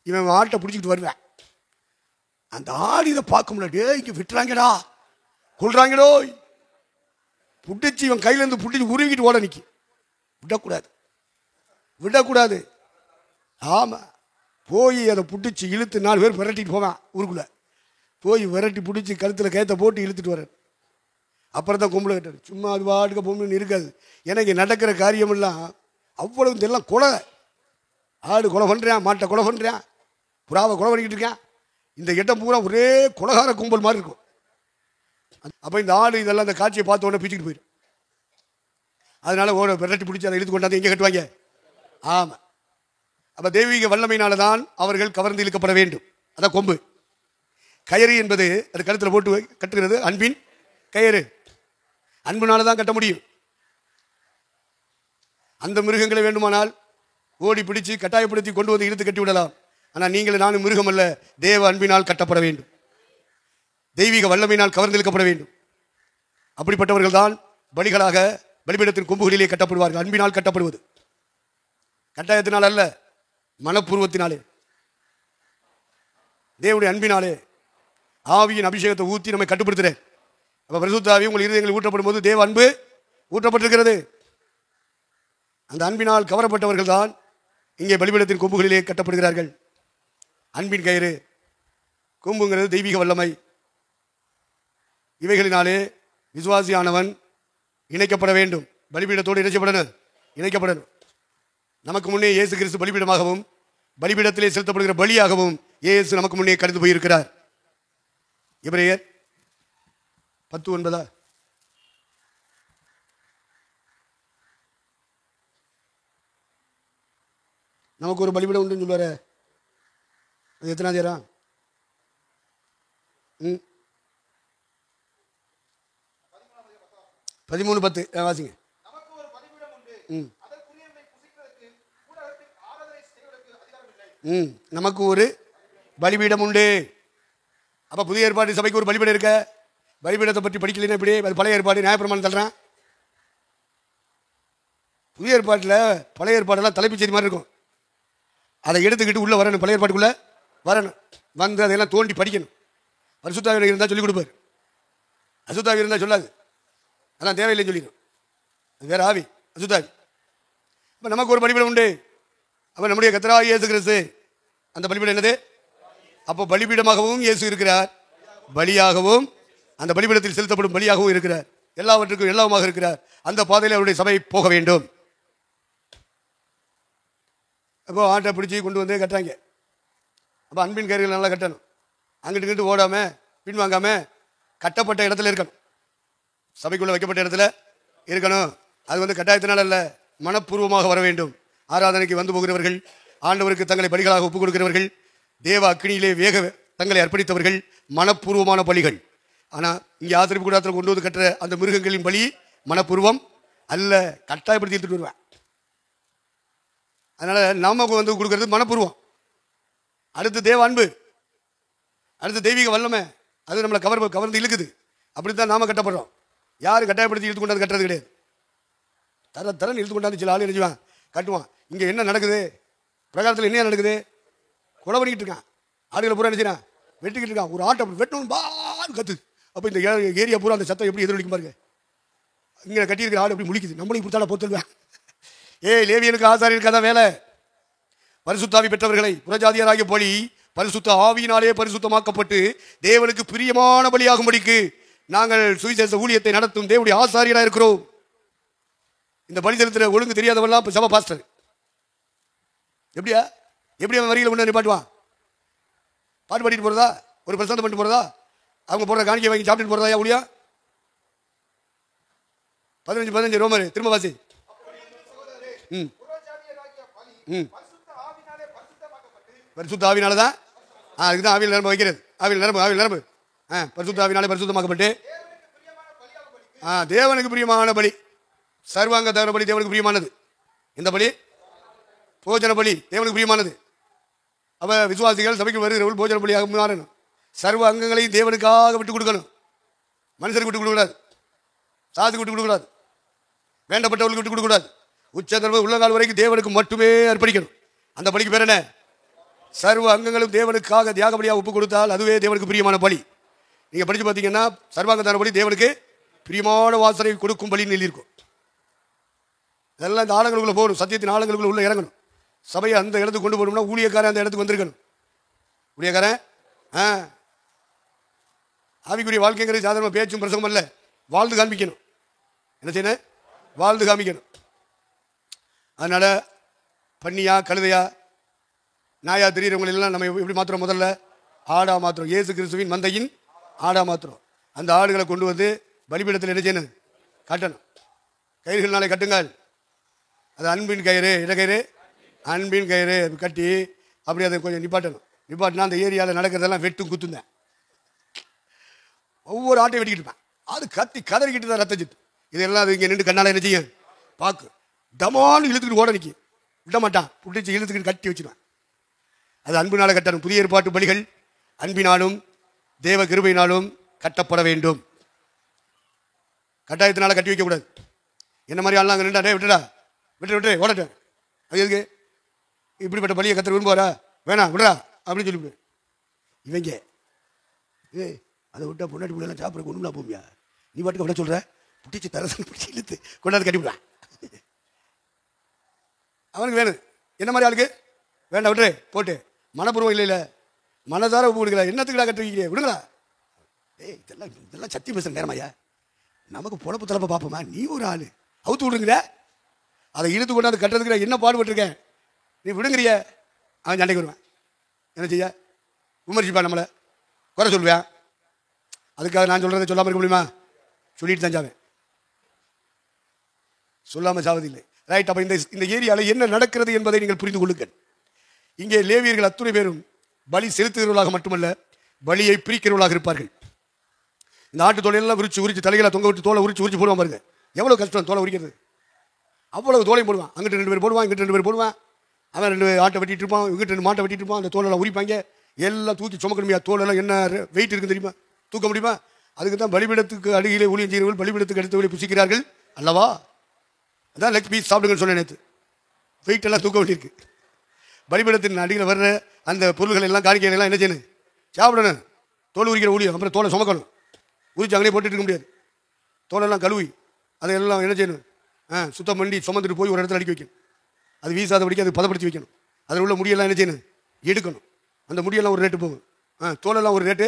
இவன் ஆட்டை பிடிச்சிக்கிட்டு வருவேன். அந்த ஆடு இதை பார்க்க முடியாது. இங்கே விட்டுறாங்கடா, கொள்றாங்களோ, புட்டிச்சு இவன் கையிலேருந்து புட்டிச்சு உருவிக்கிட்டு ஓட நிற்கி. விடக்கூடாது. ஆமாம், போய் அதை புட்டிச்சு இழுத்து 4 பேர் விரட்டிட்டு போவான். ஊருக்குள்ளே போய் விரட்டி பிடிச்சி கழுத்தில் கயத்தை போட்டு இழுத்துட்டு வரேன். அப்புறம் தான் கும்பலை கட்டாரு. சும்மா அது வாட்டுக்க பொம்மைன்னு இருக்காது. எனக்கு நடக்கிற காரியமெல்லாம் அவ்வளவு இதெல்லாம் கொலை. ஆடு கொலை பண்ணுறான், மாட்டை கொலை பண்ணுறான், புறாவை கொலை பண்ணிக்கிட்டு இருக்கான். இந்த இடம் பூரா ஒரே கொலகார கும்பல் மாதிரி இருக்கும். அப்போ இந்த ஆடு இதெல்லாம் அந்த காட்சியை பார்த்த உடனே பிச்சுக்கிட்டு போயிடும். அதனால விரட்டி பிடிச்சி அதை இழுத்து கொண்டாந்து எங்கே கட்டுவாங்க? ஆமாம். அப்போ தெய்வீக வல்லமையினால தான் அவர்கள் கவர்ந்து இழுக்கப்பட வேண்டும். அதான் கொம்பு. கயிறு என்பது அது கழுத்தில் போட்டு கட்டுகிறது அன்பின் கயிறு. அன்புனால தான் கட்ட முடியும். அந்த மிருகங்களை வேண்டுமானால் ஓடி பிடிச்சு கட்டாயப்படுத்தி கொண்டு வந்து இழுத்து கட்டி விடலாம். ஆனால் நீங்கள் நானும் மிருகம் அல்ல, தேவ அன்பினால் கட்டப்பட வேண்டும், தெய்வீக வல்லமையினால் கவர்ந்து இழுக்கப்பட வேண்டும். அப்படிப்பட்டவர்கள் தான் பலிகளாக பலிபீடத்தின் கொம்புகளிலே கட்டப்படுவார்கள். அன்பினால் கட்டப்படுவது, கட்டாயத்தினால் அல்ல, மனப்பூர்வத்தினாலே, தேவனுடைய அன்பினாலே, ஆவியின் அபிஷேகத்தை ஊற்றி நம்மை கட்டுப்படுத்துகிறேன். அப்போ பரிசுத்த ஆவி உங்கள் இருதயங்களில் ஊற்றப்படும் போது தேவ அன்பு ஊற்றப்பட்டிருக்கிறது. அந்த அன்பினால் கவரப்பட்டவர்கள் தான் இங்கே பலிபீடத்தின் கொம்புகளிலே கட்டப்படுகிறார்கள். அன்பின் கயிறு, கொம்புங்கிறது தெய்வீக வல்லமை. இவைகளினாலே விசுவாசியானவன் இணைக்கப்பட வேண்டும். பலிபீடத்தோடு இணைக்கப்படணும். நமக்கு முன்னே இயேசு கிறிஸ்து பலிபீடமாகவும் பலிபீடத்திலே செலுத்தப்படுகிற பலியாகவும் இயேசு நமக்கு முன்னே கடந்து போயிருக்கிறார். எபிரேயர் 10:9. நமக்கு ஒரு பலிபீடம் உண்டுன்னு சொல்லுவார். அது எத்தனாம் தேரம்? 13:10 வாசிங்க. நமக்கு ஒரு பலிபீடம் உண்டு. அப்போ புதிய ஏற்பாடு சபைக்கு ஒரு பலிபீடம் இருக்க. பலிபீடத்தை பற்றி படிக்கலைன்னா இப்படி அது பழைய ஏற்பாடு நியாயப்பிரமாணம் தள்ளுறான். புதிய ஏற்பாட்டில் பழைய ஏற்பாடெல்லாம் தலைப்புச் செய்தி மாதிரி இருக்கும். அதை எடுத்துக்கிட்டு உள்ளே வரணும், பழைய ஏற்பாட்டுக்குள்ளே வரணும். வந்து அதையெல்லாம் தோண்டி படிக்கணும். பரிசுத்த ஆவியானவர் இருந்தால் சொல்லிக் கொடுப்பார். அசுத்த ஆவி இருந்தால் சொல்லாது. அதெல்லாம் தேவையில்லைன்னு சொல்லிடும். அது வேற ஆவி, அசுத்த ஆவி. இப்போ நமக்கு ஒரு பலிபீடம் உண்டு. அப்போ நம்முடைய கர்த்தராகிய இயேசு கிறிஸ்து அந்த பலிபீடம் என்னது? அப்போ பலிபீடமாகவும் இயேசு இருக்கிறார், பலியாகவும் அந்த பலிபீடத்தில் செலுத்தப்படும் பலியாகவும் இருக்கிறார். எல்லாவற்றுக்கும் எல்லாமாக இருக்கிறார். அந்த பாதையில் அவருடைய சபை போக வேண்டும். அப்போ ஆட்டை பிடிச்சி கொண்டு வந்து கட்டுறாங்க. அப்போ அன்பின் கயிறுகள் நல்லா கட்டணும். அங்கிட்டு இங்கிட்டு ஓடாமல் பின்வாங்காமல் கட்டப்பட்ட இடத்துல இருக்கணும். சபைக்குள்ளே வைக்கப்பட்ட இடத்துல இருக்கணும். அது வந்து கட்டாயத்தினால அல்ல, மனப்பூர்வமாக வர வேண்டும். ஆராதனைக்கு வந்து போகிறவர்கள், ஆண்டவருக்கு தங்களை பலிகளாக ஒப்புக் கொடுக்கிறவர்கள், தேவ அக்கினியிலே வேக தங்களை அர்ப்பணித்தவர்கள், மனப்பூர்வமான பலிகள். ஆனால் இங்கே ஆசிரியப்பு கூடத்தில் கொண்டு வந்து கட்டுற அந்த மிருகங்களின் பலி மனப்பூர்வம் அல்ல, கட்டாயப்படுத்தி எடுத்துட்டு வருவேன். அதனால நமக்கு வந்து கொடுக்கறது மனப்பூர்வம். அடுத்து தேவ அன்பு, அடுத்து தெய்வீக வல்லமை. அது நம்மளை கவர்ந்து இழுக்குது. அப்படித்தான் நாம கட்டப்படுறோம். யாரும் கட்டாயப்படுத்தி இழுத்து கொண்டாந்து கட்டுறது கிடையாது. தரன்னு இழுத்து கொண்டாந்து சில ஆள் நினைச்சுவான் கட்டுவான். இங்கே என்ன நடக்குது, பிரகாரத்தில் என்ன நடக்குது? கொலை பண்ணிக்கிட்டு இருக்கான். ஆடுகளை பூரா நினைச்சுனா வெட்டிக்கிட்டு இருக்கான். ஒரு ஆட்டை வெட்டணும் பான்னு கத்துது. அப்போ இந்த ஏரியா பூரா அந்த சத்தம் எப்படி எதிரொலிக்கும் பாருங்க. இங்கே கட்டியிருக்கிற ஆடு எப்படி முழிக்குது. நம்மளும் இப்படி தானே பொறுத்துருவேன். லேவியனுக்கு ஆசாரியனுக்கு அதான் வேலை. பரிசுத்தாவி பெற்றவர்களை புறஜாதியராகிய பலி பரிசுத்த ஆவியினாலே பரிசுத்தமாக்கப்பட்டு தேவனுக்கு பிரியமான பலியாகும்படிக்கு நாங்கள் சுவிசேஷ ஊழியத்தை நடத்தும் தேவனுடைய ஆசாரியராக இருக்கிறோம். இந்த பலி செலுத்துற ஒழுங்கு தெரியாதவெல்லாம் சபை பாஸ்டர். எப்படியா எப்படி அவன் வரிகளை கொண்டு நிப்பாட்டுவான்? பாட்டு பாடிட்டு போறதா, ஒரு பிரசாந்தம் பண்ணிட்டு போறதா, அவங்க போடுற காணிக்கை வாங்கி சாப்பிட்டு போறதா? ஊழியா 15 ரோமர் திரும்ப வாசி. பரிசுத்த ஆவினால தான், அதுக்குதான் ஆவியில் நிரம்ப வைக்கிறது. ஆவியில் நிரம்பு பரிசுத்த ஆவினாலே பரிசுத்தமாக்கப்பட்டு தேவனுக்கு பிரியமான பலி, சர்வாங்க தகன பலி தேவனுக்கு பிரியமானது. இந்த பலி போஜன பலி தேவனுக்கு பிரியமானது. அவ விசுவாசிகள் சபைக்கு வருகிறவர்கள் போஜன பலியாக மாறணும். சர்வ அங்கங்களையும் தேவனுக்காக விட்டு கொடுக்கணும். மனுஷருக்கு விட்டு கொடுக்கூடாது, சாதுக்கு விட்டு கொடுக்கூடாது, வேண்டப்பட்டவர்களுக்கு விட்டு கொடுக்கூடாது. உச்சந்தர்வ உள்ளங்கால் வரைக்கும் தேவனுக்கு மட்டுமே அர்ப்பணிக்கணும். அந்த பலிக்கு பேர் என்ன? சர்வ அங்கங்களும் தேவனுக்காக தியாக பலியாக ஒப்பு கொடுத்தால் அதுவே தேவனுக்கு பிரியமான பலி. நீங்க படிச்சு பார்த்தீங்கன்னா சர்வாங்கதான பலி தேவனுக்கு பிரியமான வாசனை கொடுக்கும் பலின்னு எழுதியிருக்கும். இதெல்லாம் இந்த ஆழங்களுக்குள்ள போகணும், சத்தியத்தின் ஆழங்களுக்குள்ள உள்ள இறங்கணும். சபையை அந்த இடத்துக்கு கொண்டு போகணும்னா ஊழியக்காரன் அந்த இடத்துக்கு வந்திருக்கணும். ஊழியக்காரன் ஆவிக்குரிய வாழ்க்கைங்கிறது சாதாரண பேச்சும் பிரசங்கம் அல்ல, வாழ்ந்து காண்பிக்கணும். என்ன செய்யணும்? வாழ்ந்து காமிக்கணும். அதனால பண்ணியா கழுதையா நாயா தெரியுறவங்க எல்லாம் நம்ம எப்படி மாத்திரம்? முதல்ல ஆடா மாத்திரம். இயேசு கிறிஸ்துவின் மந்தையின் ஆடா மாத்திரம். அந்த ஆடுகளை கொண்டு வந்து பலிபீடத்தில் என்ன செய்யணும்? கட்டணும். கயிறுகள்னாலே கட்டுங்கள். அது அன்பின் கயிறு, இடக்கயிறு, அன்பின் கயிறு கட்டி அப்படி அதை கொஞ்சம் நிப்பாட்டணும். நிப்பாட்டினா அந்த ஏரியாவில் நடக்கிறதெல்லாம் வெட்டும் குத்துந்தேன். ஒவ்வொரு ஆட்டையும் வெட்டிக்கிட்டு இருப்பேன். அது கத்தி கதறிக்கிட்டு தான் ரத்த சித்து. இதெல்லாம் அது இங்கே நின்று கண்ணால் என்ன செய்யும்? பார்க்கு டமான்னு இழுத்துக்கிட்டு ஓட நிற்கும். விட மாட்டான், புட்டிச்சு இழுத்துக்கிட்டு கட்டி வச்சிருவேன். அது அன்பினால கட்டணும். புதிய ஏற்பாட்டு பலிகள் அன்பினாலும் தேவ கிருபையினாலும் கட்டப்பட வேண்டும். கட்டாயத்தினால கட்டி வைக்கக்கூடாது. என்ன மாதிரி ஆள்லாம் அங்கே நின்றா விட்டுடா விட்டு ஓடட்டேன். அது எதுக்கு? இப்படிப்பட்ட பலியை கத்தர் விரும்புவாரா? வேணாம் விடுறா அப்படின்னு சொல்லிவிடு. இவங்க அதை விட்டா பொண்டாட்டி பிள்ளைலாம் சாப்பிட்றக்கு ஒன்றும் போமியா, நீ பாட்டுக்கு விட சொல்கிற, பிடிச்சி தரசன் பிடிச்சி இழுத்து கொண்டாந்து கட்டிவிடா. அவனுக்கு வேணும். என்ன மாதிரி ஆளுக்கு வேண்டாம் விட்டுரு போட்டு. மனப்பூர்வம் இல்லை, மனதார ஒப்பு கொடுக்கல. என்னத்துக்குடா கட்டுவீங்க? விடுங்களா. இதெல்லாம் சத்தியம் பேசுகிற நேரமாயா? நமக்கு பொழப்பு தலைப்பை பார்ப்போமா? நீ ஒரு ஆள் அவுத்து விடுங்கிற, அதை இழுத்து கொண்டாந்து கட்டுறதுக்கு என்ன பாடுபட்டுருக்கேன், நீ விடுங்கிறிய. அவன் சண்டைக்கு வருவேன். என்ன செய்ய? விமர்சிப்பான், நம்மளை குறை சொல்லுவேன். அதுக்காக நான் சொல்கிறத சொல்லாமல் இருக்க முடியுமா? சொல்லிட்டு தான் சாவேன், சொல்லாமல் சாவதில்லை. ரைட். அப்போ இந்த ஏரியாவில் என்ன நடக்கிறது என்பதை நீங்கள் புரிந்து கொள்ளுங்கள். இங்கே லேவியர்கள் அத்துணை பேரும் பலி செலுத்துகிறவர்களாக மட்டுமல்ல, பலியை பிரிக்கிறவர்களாக இருப்பார்கள். இந்த ஆட்டு தோலையெல்லாம் உரிச்சு தலைகளை தொங்க விட்டு தோலை உரிச்சு போடுவான் பாருங்க. எவ்வளோ கஷ்டம் தோலை உரிக்கிறது. அவ்வளவு தோலையும் போடுவான். அங்கிட்டு 2 பேர் போடுவான், இங்கிட்டு 2 பேர் போடுவான். அவன் 2 ஆட்டை வெட்டிட்டு இருப்பான், இங்கிட்டு 2 மாட்டை வெட்டிட்டு இருப்பான். அந்த தோலெல்லாம் உரிப்பாங்க. எல்லாம் தூக்கி சுமக்கணுமையா. தோலெல்லாம் என்ன வெயிட் இருக்குன்னு தெரியுமா? தூக்க முடியுமா? அதுக்கு தான் பலிபீடத்துக்கு அருகிலே ஊழியம் செய்கிறவர்கள் பலிபீடத்துக்கு அடுத்தவரை புசிக்கிறார்கள் அல்லவா? அதான் லெக் பீஸ் சாப்பிடுங்கன்னு சொன்ன நேற்று. வெயிட் எல்லாம் தூக்க வேண்டியிருக்கு. பலிபீடத்தின் அடியில் வர்ற அந்த பொருள்கள் எல்லாம் காணிக்கைகள் எல்லாம் என்ன செய்யணும்? சாப்பிடணும். தோல் உரிக்கிற ஊழியம். அப்புறம் தோலை சுமக்கணும். உரிச்சு அங்கேயே போட்டுட்டு இருக்க முடியாது. தோலெல்லாம் கழுவி அதையெல்லாம் என்ன செய்யணும்? சுத்தம் பண்ணி சுமந்துட்டு போய் ஒரு இடத்துல அடுக்கி வைக்கணும். அது வீசாதபடிக்கு அது பதப்படுத்தி வைக்கணும். அதில் உள்ள முடியெல்லாம் என்ன செய்யணும்? எடுக்கணும். அந்த முடியெல்லாம் ஒரு ரேட்டு போகும். தோலெல்லாம் ஒரு ரேட்டு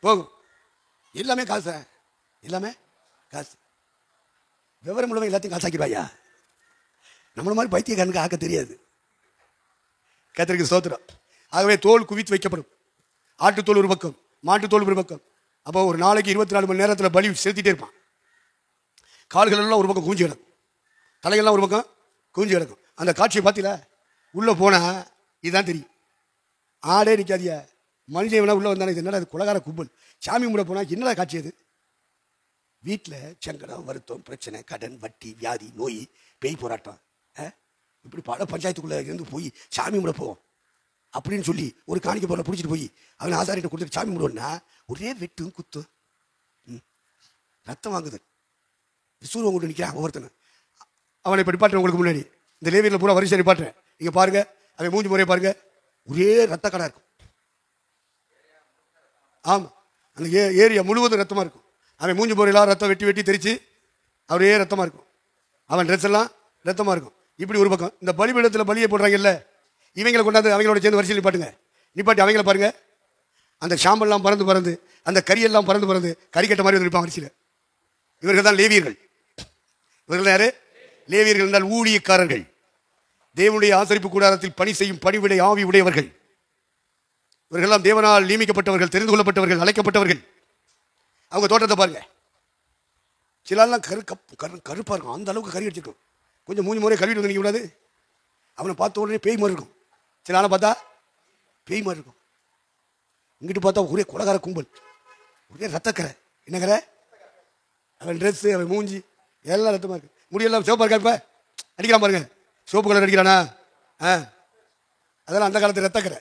போகும். எல்லாமே காசு. எல்லாமே காசு. விவரம் உள்ளவங்க எல்லாத்தையும் காசாக்கிடுவாயா? நம்மள மாதிரி பைத்தியக்காரனுக்கு ஆக்க தெரியாது. கர்த்தருக்கு ஸ்தோத்திரம். ஆகவே தோல் குவித்து வைக்கப்படும். ஆட்டுத்தோல் ஒரு பக்கம், மாட்டுத்தோல் ஒரு பக்கம். அப்போ ஒரு நாளைக்கு 24 மணி நேரத்தில் பலி செலுத்திட்டே இருப்பான். கால்கள் எல்லாம் ஒரு பக்கம் குஞ்சு கிடக்கும், தலைகள்லாம் ஒரு பக்கம் குஞ்சு கிடக்கும். அந்த காட்சியை பார்த்தீங்களா? உள்ளே போனால் இதுதான் தெரியும். ஆடே நிற்காதியா. மனுஷன் வேணா உள்ளே வந்தானே, இது என்னடா அது குலகார கும்பல். சாமி முறை போனால் என்னடா காட்சி அது? வீட்டில் சங்கடம், வருத்தம், பிரச்சனை, கடன், வட்டி, வியாதி, நோய், பேய் போராட்டம், இப்படி பல பஞ்சாயத்துக்குள்ளே இருந்து போய் சாமி முறை போவோம் அப்படின்னு சொல்லி ஒரு காணிக்கை பொருளை பிடிச்சிட்டு போய் அவன் ஆசாரிட்ட கொடுத்துட்டு சாமி முடுவோன்னா ஒரே வெட்டும் குத்தும், ரத்தம் வாங்குது. சூரியன் கொண்டு நிற்கிறான் ஒவ்வொருத்தனும். அவனை இப்போ நிப்பாட்டுறேன். உங்களுக்கு முன்னாடி இந்த லேவியில் பூரா வரிசை நிப்பாட்டுறேன். இங்கே பாருங்க, அவன் மூஞ்சி முறையை பாருங்க, ஒரே ரத்த கடை இருக்கும். ஆமாம், அந்த ஏரியா முழுவதும் ரத்தமாக இருக்கும். அவன் மூஞ்சி முறையெல்லாம் ரத்தம் வெட்டி வெட்டி தெரிச்சு அவரே ரத்தமாக இருக்கும். அவன் ட்ரெஸ் எல்லாம் ரத்தமாக இருக்கும். இப்படி ஒரு பக்கம். இந்த பலிபீடத்தில் பலியை போடுறாங்கல்ல, இவங்களை கொண்டாந்து அவங்களோட சேர்ந்து வரிசையில் நிப்பாட்டி அவங்கள பாருங்க. அந்த சாம்பல்லாம் பறந்து அந்த கரியெல்லாம் பறந்து கறிக்கட்ட மாதிரி வந்து நிற்பான் வரிசையில். இவர்கள் தான் லேவியர்கள். இவர்கள் யாரு? லேவியர்கள் என்றால் ஊழியக்காரர்கள். தேவனுடைய ஆசரிப்பு கூடாரத்தில் பணி செய்யும் பணிவிடை ஆவி உடையவர்கள். இவர்களெல்லாம் தேவனால் நியமிக்கப்பட்டவர்கள், தெரிந்து கொள்ளப்பட்டவர்கள், அழைக்கப்பட்டவர்கள். அவங்க தோட்டத்தை பாருங்க. சிலெல்லாம் கருப்பா இருக்கும். அந்த அளவுக்கு கறி அடிச்சிருக்கும். கொஞ்சம் மூஞ்சி முறையை கழுவிட்டு வந்து நிற்க கூடாது. அவனை பார்த்த உடனே பேய் மாதிரி இருக்கும். சில ஆளை பார்த்தா பேய் மாதிரி இருக்கும். இங்கிட்டு பார்த்தா ஒரே குலகார கும்பல், ஒரே ரத்தக்கரை. என்ன கரை? அவன் ட்ரெஸ்ஸு, அவன் மூஞ்சி எல்லாம் ரத்தமாக இருக்கு. முடியெல்லாம் சிவப்பாக இருக்கா? இப்போ அடிக்கிறான் பாருங்க, சிவப்பு கலர் அடிக்கிறானா? அதெல்லாம் அந்த காலத்து ரத்தக்கரை.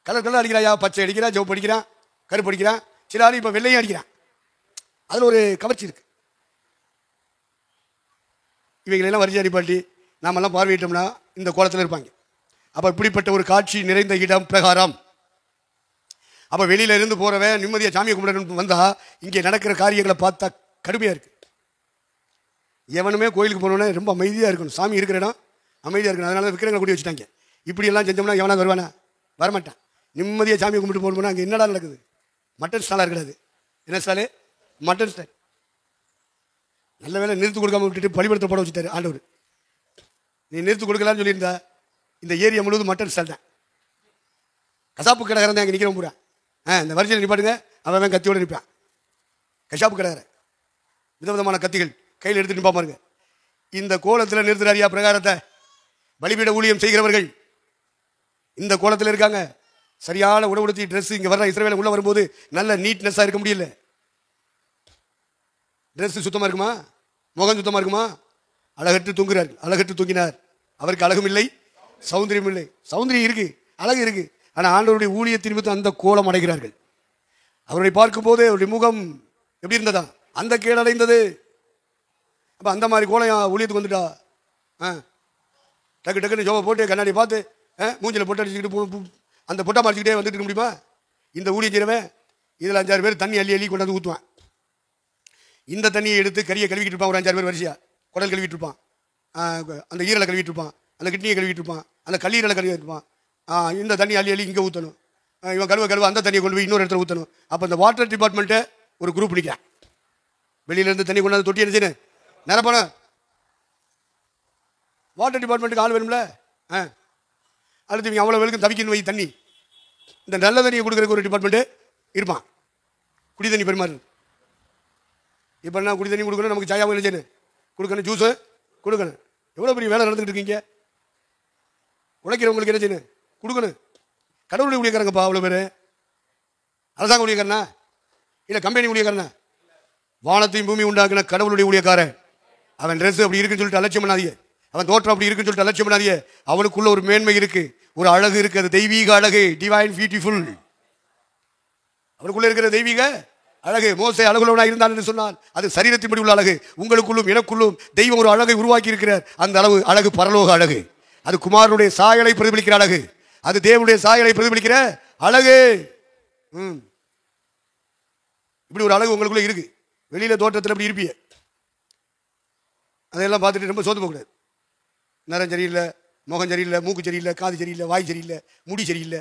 கலர் அடிக்கிறாயா? பச்சை அடிக்கிறான், சிவப்பு அடிக்கிறான், கருப்பு அடிக்கிறான். சில ஆள் இப்போ வெள்ளையும் அடிக்கிறான். அதில் ஒரு கவர்ச்சி இருக்கு. இவங்களெல்லாம் வரிசை அடிப்பாட்டி நாமெல்லாம் பார்வையிட்டோம்னா இந்த கோலத்தில் இருப்பாங்க. அப்போ இப்படிப்பட்ட ஒரு காட்சி நிறைந்த இடம் பிரகாரம். அப்போ வெளியில இருந்து போறவன் நிம்மதியாக சாமியை கும்பிடணும் வந்தா இங்கே நடக்கிற காரியங்களை பார்த்தா கடுமையாக இருக்கு. எவனுமே கோயிலுக்கு போனோன்னே ரொம்ப அமைதியாக இருக்கணும். சாமி இருக்கிற இடம் அமைதியாக இருக்கணும். அதனால விக்கிரங்களை கூட்டி வச்சுட்டாங்க. இப்படி எல்லாம் செஞ்சோம்னா எவனா வருவானா? வரமாட்டான். நிம்மதியாக சாமியை கும்பிட்டு போகணும்னா அங்கே என்னடா நடக்குது? மட்டன் ஸ்டாலாக இருக்காது. என்ன ஸ்டாலு? Mutton stall. நல்ல வேலை நிறுத்து கொடுக்காம விட்டுட்டு பலிபடத்தை போட வச்சுட்டாரு ஆண்டவர். நீ நிறுத்து கொடுக்கலான்னு சொல்லியிருந்தா இந்த ஏரியா முழுவதும் மட்டன் ஸ்டால் தான். கசாப்பு கடைக்காரன் தான் அங்கே நிற்கிறோம் பூரா. இந்த வரிசையில் நிப்பாட்டுங்க, அவன் கத்தியோடு நிற்பான். கசாப்பு கடைக்காரன் விதவிதமான கத்திகள் கையில் எடுத்து நிற்பா பாருங்க. இந்த கோலத்தில் நிறுத்துறாரியா பிரகாரத்தை? பலிபீட ஊழியம் செய்கிறவர்கள் இந்த கோலத்தில் இருக்காங்க. சரியான உடவுடுத்தி ட்ரெஸ். இங்கே வர்ற இஸ்ரவேல் உள்ள வரும்போது நல்ல நீட்னஸாக இருக்க முடியல. ட்ரெஸ் சுத்தமாக இருக்குமா? முகம் சுத்தமாக இருக்குமா? அழகற்று தூங்குறார்கள். அழகற்று தூங்கினார். அவருக்கு அழகும் இல்லை, சௌந்தரியம் இல்லை. சௌந்தரியம் இருக்கு, அழகு இருக்கு. ஆனால் ஆண்டவருடைய ஊழியத்தின் நிமித்தம் அந்த கோலம் அடைகிறார்கள். அவரை பார்க்கும்போது அவருடைய முகம் எப்படி இருந்ததா? அந்த கேடடைந்தது. அப்போ அந்த மாதிரி கோலம் ஊழியத்துக்கு வந்துட்டா டக்கு டக்குன்னு ஜோவை போட்டு கண்ணாடி பார்த்து மூஞ்சில் பொட்டை அடிச்சுக்கிட்டு அந்த பொட்டா மாடிச்சுக்கிட்டே வந்துட்டு இருக்க முடியுமா? இந்த ஊழியம் செய்கிறவன் இதில் 5-6 பேர் தண்ணி அள்ளி கொண்டாந்து ஊற்றுவான். இந்த தண்ணியை எடுத்து கறியை கழுவிட்டு இருப்பான். ஒரு 5-6 பேர் வரிசையா குடல் கழுவிட்டு இருப்பான், அந்த ஈரலை கழுவிட்டு இருப்பான், அந்த கிட்னியை கழுவிட்டு இருப்பான், அந்த கல்லீரலை கழுவிட்டு இருப்பான். இந்த தண்ணி அள்ளி இங்கே ஊற்றணும். இவன் கழுவ அந்த தண்ணியை கொண்டு போய் இன்னொரு இடத்துல ஊற்றணும். அப்போ இந்த வாட்டர் டிபார்ட்மெண்ட்டை ஒரு குரூப் நிற்கிறான். வெளியிலேருந்து தண்ணி கொண்டாந்து தொட்டி என்ன செய்யணும்? நிரப்பான வாட்டர் டிபார்ட்மெண்ட்டுக்கு ஆள் வேணும்ல. அடுத்து இவங்க அவ்வளோ வேலுக்கு தவிக்கணும் வை தண்ணி. இந்த நல்ல தண்ணியை கொடுக்குறதுக்கு ஒரு டிபார்ட்மெண்ட்டு இருப்பான். குடி தண்ணி பெருமாறு. இப்போ என்ன குடி தண்ணி கொடுக்கணும், நமக்கு சாயாவும் என்ன செய்யணும்? கொடுக்கணும், ஜூஸு கொடுக்கணும். எவ்வளோ பெரிய வேலை நடந்துகிட்டு இருக்கீங்க. உழைக்கிறவங்களுக்கு என்ன செய்யணும்? கொடுக்கணும். கடவுளுடைய ஊழியக்காரங்கப்பா அவ்வளோ பேர். அரசாங்க ஊழியக்காரனா இல்லை கம்பெனி ஊழியக்காரனா? வானத்தையும் பூமி உண்டாக்குன கடவுளுடைய ஊழியக்காரன். அவன் ட்ரெஸ் அப்படி இருக்குன்னு சொல்லிட்டு அலட்சியம் பண்ணாதீங்க. அவன் தோற்றம் அப்படி இருக்குன்னு சொல்லிட்டு அலட்சியம் பண்ணாதீங்க. அவனுக்குள்ள ஒரு மேன்மை இருக்கு, ஒரு அழகு இருக்கு. அது தெய்வீக அழகு, டிவைன் பியூட்டிஃபுல். அவனுக்குள்ள இருக்கிற தெய்வீக அழகு. மோசே அழகுள்ளவனாக இருந்தான் என்று சொன்னால் அது சரீரத்தின்படி உள்ள அழகு. உங்களுக்குள்ளும் எனக்குள்ளும் தெய்வம் ஒரு அழகை உருவாக்கி இருக்கிறார். அந்த அழகு பரலோக அழகு. அது குமாரனுடைய சாயலை பிரதிபலிக்கிற அழகு. அது தேவனுடைய சாயலை பிரதிபலிக்கிற அழகு. இப்படி ஒரு அழகு உங்களுக்குள்ள இருக்கு. வெளியில தோற்றத்தில் இப்படி இருப்பீங்க. அதையெல்லாம் பார்த்துட்டு ரொம்ப சோர்ந்து போகக்கூடாது. நிறம் சரியில்லை, முகம் சரியில்லை, மூக்கு சரியில்லை, காது சரியில்லை, வாய் சரியில்லை, முடி சரியில்லை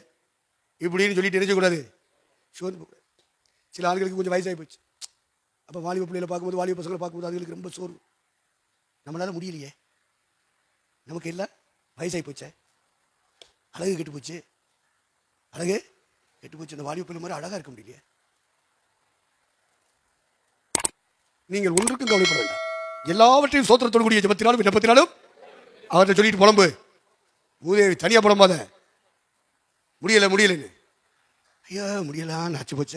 இப்படின்னு சொல்லிட்டு நினைச்சக்கூடாது, சோர்ந்து போகக்கூடாது. சில ஆளுகளுக்கு கொஞ்சம் வயசாகி போச்சு. அப்போ வாலிப பிள்ளைகளை பார்க்கும்போது, வாலிப பசங்களை பார்க்கும்போது அதுகளுக்கு ரொம்ப சோர்வு. நம்மளால முடியலையே, நமக்கு எல்லாம் வயசாகி போச்சே, அழகு கெட்டு போச்சு, அழகு கெட்டு போச்சு. அந்த வாலிப பிள்ளை மாதிரி அழகாக இருக்க முடியலையே. நீங்கள் ஒன்றுக்கும் கவலைப்பட வேண்டாம். எல்லாவற்றையும் சோத்திரத்தோடு கூடிய ஜெபத்தினாலும் விண்ணப்பத்தினாலும் அவர்கிட்ட சொல்லிட்டு புலம்பு. மூதேவி தனியா புலம்பாத. முடியலன்னு. ஐயா முடியலாம் நாச்சு போச்ச,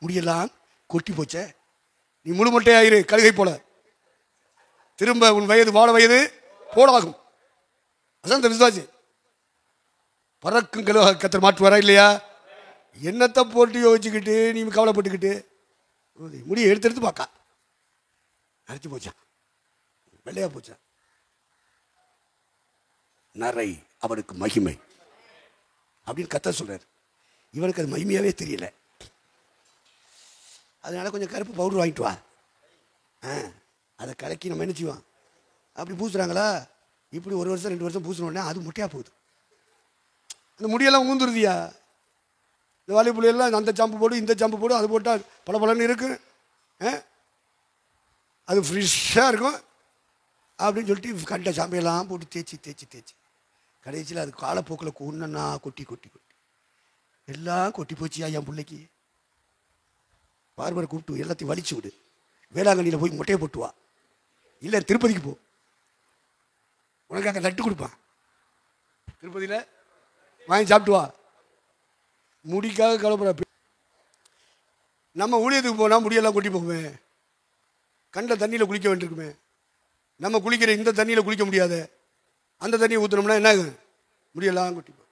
முடியலாம் கொட்டி போச்ச. நீ முழுமட்டையாயிரு கழுகை போல. திரும்ப உன் வயது வாழ வயது போலாகும். அதான் விசுவாசி. பறக்கும் கழுவாக கத்தர் மாற்றுவாரா இல்லையா? என்னத்தை போட்டு யோசிச்சுக்கிட்டு நீ கவலைப்பட்டுக்கிட்டு முடிய எடுத்து பார்க்க அரைச்சி போச்சான், வெள்ளையா போச்சான். நரை அவனுக்கு மகிமை அப்படின்னு கத்த சொல்றாரு. இவனுக்கு அது மகிமையாவே தெரியல. அதனால கொஞ்சம் கருப்பு பவுடர் வாங்கிட்டு வா, அதை கலக்கி நம்ம என்ன செய்வான். அப்படி பூசுறாங்களா? இப்படி 1 வருஷம் 2 வருஷம் பூசினோடனே அது முட்டையா போகுது. அந்த முடியெல்லாம் ஊந்துருதியா. இந்த வாலிபுள்ளையெல்லாம் அந்த சாம்பு போடு, இந்த சாம்பு போடு, அது போட்டால் பல பலன்னு இருக்கு, அது ஃப்ரெஷ்ஷாக இருக்கும் அப்படின்னு சொல்லிட்டு கண்ட சாம்பையெல்லாம் போட்டு தேய்ச்சி கடைசியில் அது காலப்போக்கில் ஒன்றுன்னா கொட்டி எல்லாம் கொட்டி போச்சியா என் பிள்ளைக்கு. பார்பரை கூப்பிட்டு எல்லாத்தையும் வலிச்சு விடு. வேளாங்கண்ணியில் போய் முட்டையை போட்டுவா, இல்லை திருப்பதிக்கு போ, உனக்கு அங்கே லட்டு கொடுப்பான். திருப்பதியில் வாங்கி சாப்பிட்டு வா. முடிக்காக கலப்புற. நம்ம ஊழியத்துக்கு போனால் முடியெல்லாம் கொட்டி போகுமே. கண்ட தண்ணியில் குளிக்க வேண்டியிருக்குமே. நம்ம குளிக்கிற இந்த தண்ணியில் குளிக்க முடியாது. அந்த தண்ணியை ஊற்றினோம்னா என்ன முடியெல்லாம் கொட்டி போகும்.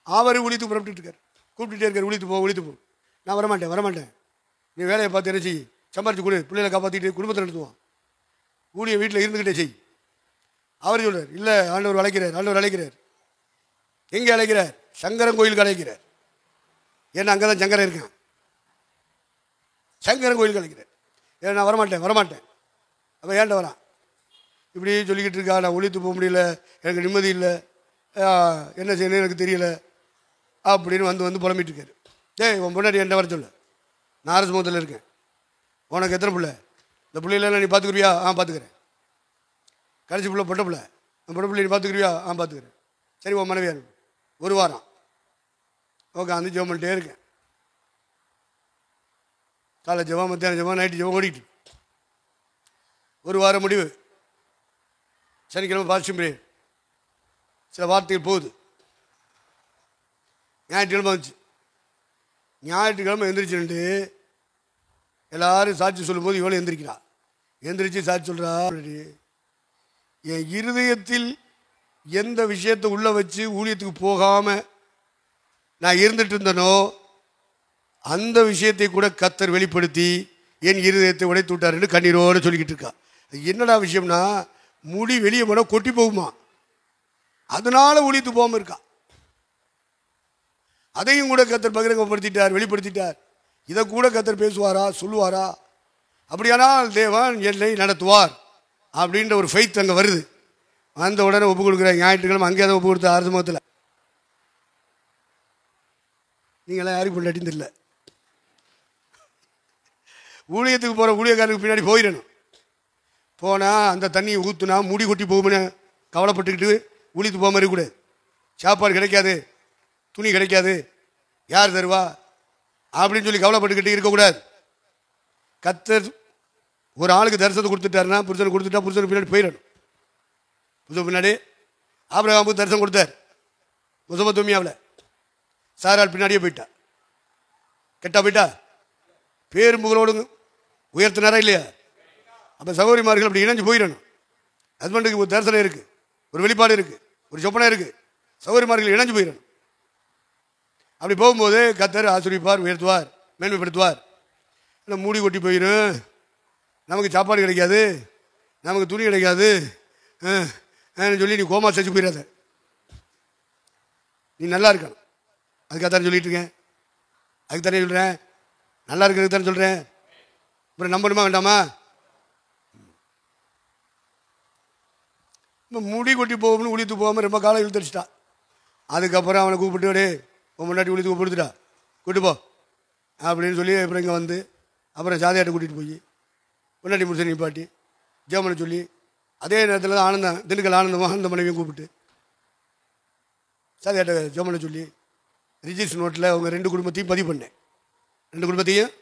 அவர் ஊழித்து புறப்பட்டு இருக்கார், கூப்பிட்டுட்டே இருக்கார், ஊழித்து போ. நான் வரமாட்டேன். நீ வேலையை பார்த்து என்ன செய், சம்பாரிச்சு கொடு, பிள்ளைகளை காப்பாற்றிட்டு குடும்பத்தை நடத்துவான். ஊழிய வீட்டில் இருந்துக்கிட்டே செய். அவர் சொல்றார், இல்லை ஆண்டவர் அழைக்கிறார். எங்கே அழைக்கிறார்? சங்கரன் கோயிலுக்கு அழைக்கிறார். ஏன்னா அங்கே தான் சங்கரன் இருக்கான். சங்கரன் கோயிலுக்கு அழைக்கிறார். ஏன்னா நான் வரமாட்டேன். அப்போ ஏன்ட்ட வரான்? இப்படி சொல்லிக்கிட்டு இருக்கா. நான் ஒழித்து போக முடியல, எனக்கு நிம்மதி இல்லை, என்ன செய்யணும் எனக்கு தெரியல அப்படின்னு வந்து புலம்பிட்டு இருக்காரு. உன் பொண்டாட்டி என்கிட்ட வர சொல்லு, நான் அரசு முகத்தில் இருக்கேன். உனக்கு எத்தனை பிள்ளை? இந்த பிள்ளைகளெல்லாம் நீ பார்த்துக்குறியா? பார்த்துக்கிறேன். கடைசி பிள்ளை பொட்டை பிள்ளை நீ பார்த்துக்குறியா? பார்த்துக்கிறேன். சரி, உன் மனைவியா இருக்கு. 1 வாரம் ஓகே, அந்த ஜெபம் பண்ணிட்டே இருக்கேன். காலை ஜெபம், மத்தியானம் ஜெபம், நைட்டு ஜெபம் ஓடிட்டு. 1 வாரம் முடிவு. சனிக்கிழமை பாஸ்டிங் பிரேயர். சில வார்த்தைகள் போகுது. ஞாயிற்றுக்கிழமை வந்துச்சு. ஞாயிற்றுக்கிழமை எந்திரிச்சுட்டு எல்லாரும் சாட்சி சொல்லும்போது இவளும் எந்திரிக்கிறா. எந்திரிச்சு சாட்சி சொல்கிறா, என் இருதயத்தில் எந்த விஷயத்தை உள்ளே வச்சு ஊழியத்துக்கு போகாமல் நான் இருந்துட்டு இருந்தனோ அந்த விஷயத்தை கூட கர்த்தர் வெளிப்படுத்தி என் இருதயத்தை உடைத்து விட்டாருன்னு கண்ணீரோடு சொல்லிக்கிட்டு இருக்கா. என்னடா விஷயம்னா, முடி வெளியே போனால் கொட்டி போகுமா, அதனால ஊழியத்துக்கு போகாமல் இருக்கா. அதையும் கூட கர்த்தர் பகிரங்கப்படுத்திட்டார், வெளிப்படுத்திட்டார். இதை கூட கர்த்தர் பேசுவாரா, சொல்லுவாரா? அப்படியானால் தேவன் என்னை நடத்துவார் அப்படின்ற ஒரு ஃபெய்த் அங்கே வருது. அந்த உடனே ஒப்பு கொடுக்குறேன். ஞாயிற்றுக்கிழமை அங்கே தான் ஒப்பு கொடுத்த அரசு முகத்தில். நீங்களாம் யாருக்கு பொண்டாட்டின்னு தெரியல. ஊழியத்துக்கு போகிற ஊழியக்காரனுக்கு பின்னாடி போயிடணும். போனால் அந்த தண்ணியை ஊற்றுனா முடி கொட்டி போகும்னு கவலைப்பட்டுக்கிட்டு ஊழியத்துக்கு போகாமல் இருக்கக்கூடாது. சாப்பாடு கிடைக்காது, துணி கிடைக்காது, யார் தருவா அப்படின்னு சொல்லி கவலைப்பட்டுக்கிட்டு இருக்கக்கூடாது. கர்த்தர் ஒரு ஆளுக்கு தரிசனத்தை கொடுத்துட்டாருன்னா, புருஷனுக்கு கொடுத்துட்டா புருஷனுக்கு பின்னாடி போயிடணும். பின்னாடி ஆபிரகாமுக்கு தரிசனம் கொடுத்தார். மெசொப்பொத்தாமியாவில் சாராள் பின்னாடியே போயிட்டா. கெட்டா போயிட்டா, பேரும்புகளோடு உயர்த்தினாரா இல்லையா? அப்போ சகோதரிமார்கள் அப்படி இணைஞ்சு போயிடணும். ஹஸ்பண்டுக்கு ஒரு தரிசனம் இருக்குது, ஒரு வெளிப்பாடு இருக்குது, ஒரு சொப்பனை இருக்குது, சகோதரிமார்கள் இணைஞ்சு போயிடணும். அப்படி போகும்போது கர்த்தர் ஆசீர்வதிப்பார், உயர்த்துவார், மேன்மைப்படுத்துவார். இல்லை மூடி கொட்டி போயிடும், நமக்கு சாப்பாடு கிடைக்காது, நமக்கு துணி கிடைக்காது சொல்லி நீ கோமா செஞ்சு போயிடாத. நீ நல்லா இருக்கணும், அதுக்காக தானே சொல்லிட்டு இருக்கேன், அதுக்கு தானே சொல்கிறேன், நல்லா இருக்கிறதுக்கு தானே சொல்கிறேன். அப்புறம் நம்பணுமா வேண்டாமா? இப்போ முடி கொட்டி போகும்னு உளித்து போகாமல் ரொம்ப காலம் இழுத்தடிச்சிட்டா. அதுக்கப்புறம் அவனை கூப்பிட்டு உன் முன்னாடி உளித்து கொடுத்துட்டா, கூப்பிட்டு போ அப்படின்னு சொல்லி அப்புறம் இங்கே வந்து அப்புறம் ஜாதியாட்ட கூட்டிகிட்டு போய் முன்னாடி முடிச்சு நிப்பாட்டி ஜெபம் சொல்லி அதே நேரத்தில் தான் திண்டுக்கல் ஆனந்த மனைவியும் கூப்பிட்டு ஜாதியாட்ட ஜெபம் சொல்லி ரிஜிஸ்டர் நோட்டில் அவங்க 2 குடும்பத்தையும் பதிவு பண்ணேன். 2 குடும்பத்தையும்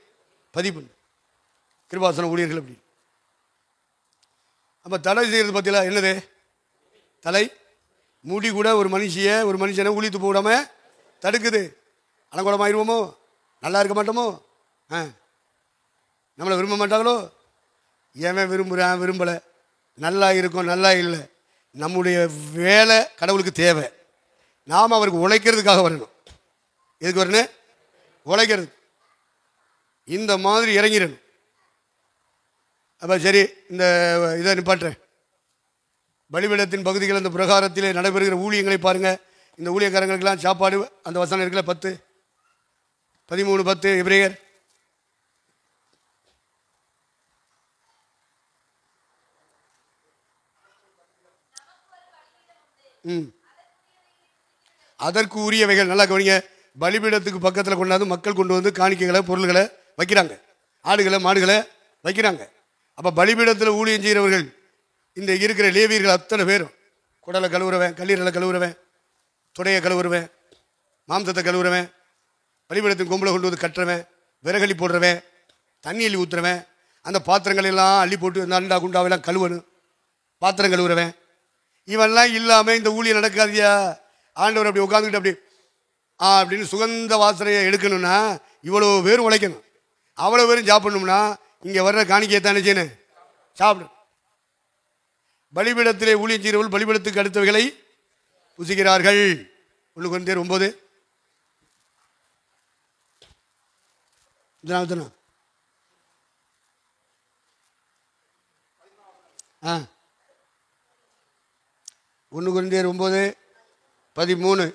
பதிவு பண்ணேன், கிருபாசன ஊழியர்கள் அப்படி. அப்போ தடை செய்கிறது பார்த்தீங்களா? என்னது தலை? முடி கூட ஒரு மனுஷனை உளித்து போடாமல் தடுக்குது. அலங்கோலமாயிருவோமோ, நல்லா இருக்க மாட்டோமோ, நம்மளை விரும்ப மாட்டாங்களோ? ஏன் விரும்புகிறேன் விரும்பலை, நல்லா இருக்கும் நல்லா இல்லை. நம்முடைய வேலை கடவுளுக்கு தேவை, நாம் அவருக்கு உழைக்கிறதுக்காக வரணும். எதுக்கு வரணும்? உழைக்கிறது. இந்த மாதிரி இறங்கிடணும். அப்போ சரி, இந்த இதை நிப்பாட்டுறேன். பலிபீடத்தின் பகுதிகள் அந்த பிரகாரத்திலே நடைபெறுகிற ஊழியங்களை பாருங்கள். இந்த ஊழியக்காரங்களுக்கெல்லாம் சாப்பாடு அந்த வசனம் இருக்குல்ல, 13:10 எபிரேயர். அதற்கு உரியவைகள் நல்லா கவனிங்க. பலிபீடத்துக்கு பக்கத்தில் கொண்டாந்து மக்கள் கொண்டு வந்து காணிக்கைகளை பொருள்களை வைக்கிறாங்க, ஆடுகளை மாடுகளை வைக்கிறாங்க. அப்போ பலிபீடத்தில் ஊழியம் செய்கிறவர்கள் இந்த இருக்கிற லேவியர்கள் அத்தனை பேரும் குடலை கழுவுறவன், கல்லீரலை கழுவுறவன், துடையை கழுவுறவன், மாம்சத்தை கழுவுறவன், பலிபீடத்தின் கொம்பில் கொண்டு வந்து கட்டுறவன், விறகலி போடுறவன், தண்ணி அள்ளி ஊற்றுறவன், அந்த பாத்திரங்களெல்லாம் அள்ளி போட்டு இந்த அண்டா குண்டாவெல்லாம் கழுவணும், பாத்திரம் கழுவுறவன், இவெல்லாம் இல்லாமல் இந்த ஊழியம் நடக்காதியா? ஆண்டவர் அப்படி உட்காந்துக்கிட்டு அப்படி அப்படின்னு சுகந்த வாசனையை எடுக்கணும்னா இவ்வளோ பேரும் உழைக்கணும், அவ்வளோ பேரும் சாப்பிடணும்னா இங்கே வர்ற காணிக்கையை தானே செய்யணும், சாப்பிடணும். பலிபீடத்திலே ஊழியம் செய்கிறவர்கள் பலிபீடத்துக்கு அடுத்தவைகளை புசிக்கிறார்கள். 1 கொரிந்தியர் 9. ஆ 1 கொரிந்தியர் 9:13.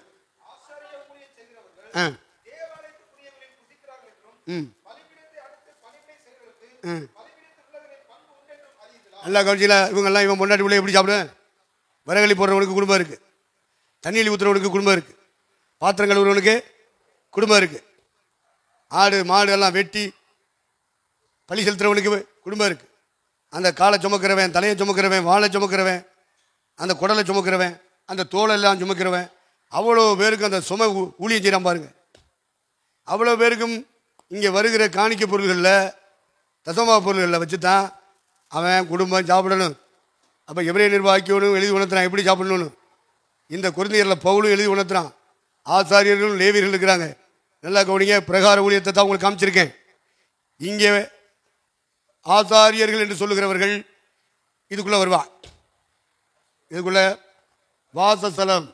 நல்லா கவனிச்சில. இவங்கெல்லாம் இவன் பொண்டாட்டி பிள்ளை எப்படி சாப்பிடுவேன்? விறகலி போடுறவனுக்கு குடும்பம் இருக்குது, தண்ணியில் ஊற்றுறவனுக்கு குடும்பம் இருக்குது, பாத்திரம் கழுவுறவனுக்கு குடும்பம் இருக்குது, ஆடு மாடு எல்லாம் வெட்டி பழி செலுத்துறவனுக்கு குடும்பம் இருக்குது, அந்த காலை சுமக்கிறவன், தலையை சுமக்கிறவன், வாழை சுமக்கிறவன், அந்த குடலை சுமக்கிறவன், அந்த தோலெல்லாம் சுமக்கிறவன், அவ்வளோ பேருக்கு அந்த சும ஊழியம் செய்கிறான் பாருங்க. அவ்வளோ பேருக்கும் இங்கே வருகிற காணிக்க பொருள்களில் தசமா பொருள்களில் வச்சு தான் அவன் குடும்பம் சாப்பிடணும். அப்போ எவரே நிர்வாகிக்கணும் எழுதி உணர்த்துறான் எப்படி சாப்பிடணும்னு. இந்த கொரிந்தியரில் பவுலும் எழுதி உணர்த்துறான். ஆசாரியர்களும் லேவியர்கள் இருக்கிறாங்க. நல்லா கவனிங்க, பிரகார ஊழியத்தை தான் உங்களுக்கு காமிச்சிருக்கேன். இங்கே ஆசாரியர்கள் என்று சொல்லுகிறவர்கள் இதுக்குள்ளே வருவான். இதுக்குள்ளே வாசஸ்தலம்,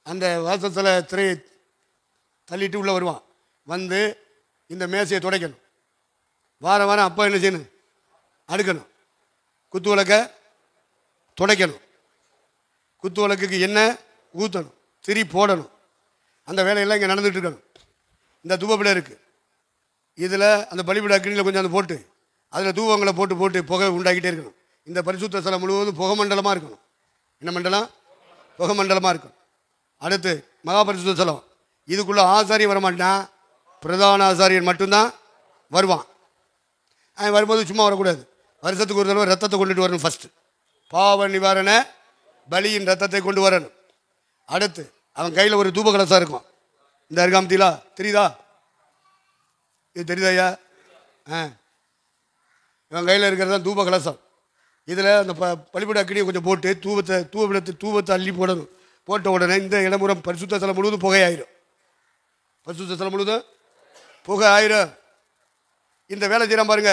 அந்த வாசஸ்தல திரையை தள்ளிட்டு உள்ளே வருவான். வந்து இந்த மேசையை துடைக்கணும். வாரம் வாரம் அப்போ என்ன செய்யணும்? அடுக்கணும். குத்து விளக்க துடைக்கணும். குத்து விளக்குக்கு எண்ணெய் ஊற்றணும், திரி போடணும். அந்த வேலையெல்லாம் இங்கே நடந்துகிட்டு இருக்கணும். இந்த தூபப்பீடம் இருக்குது, இதில் அந்த பலிபீட அக்கினியில் கொஞ்சம் அந்த போட்டு அதில் தூபங்களை போட்டு போட்டு புகை உண்டாக்கிட்டே இருக்கணும். இந்த பரிசுத்த ஸ்தலம் முழுவதும் புகை மண்டலமாக இருக்கணும். என்ன மண்டலம்? புகை மண்டலமாக இருக்கும். அடுத்து மகா பரிசுத்த ஸ்தலம், இதுக்குள்ளே ஆசாரியன் வரமாட்டான், பிரதான ஆசாரியன் மட்டும்தான் வருவான். அவன் வரும்போது சும்மா வரக்கூடாது, வருஷத்துக்கு ஒரு தடவை ரத்தத்தை கொண்டுட்டு வரணும். ஃபஸ்ட்டு பாவ நிவாரண பலியின் ரத்தத்தை கொண்டு வரணும். அடுத்து அவன் கையில் ஒரு தூப கலசம் இருக்கும். இந்த அருகாமத்திலா தெரியுதா? இது தெரியுதாயா? இவன் கையில் இருக்கிறது தான் தூப கலசம். இதில் அந்த பலிபீட அக்கினியை கொஞ்சம் போட்டு தூபத்தை அள்ளி போடணும். போட்ட உடனே இந்த இடமுறம் பரிசுத்த ஸ்தலம் முழுவதும் புகையாயிரும். பரிசுத்த ஸ்தலம் முழுவதும் புகை ஆயிரும். இந்த வேலை செய்யறான் பாருங்க,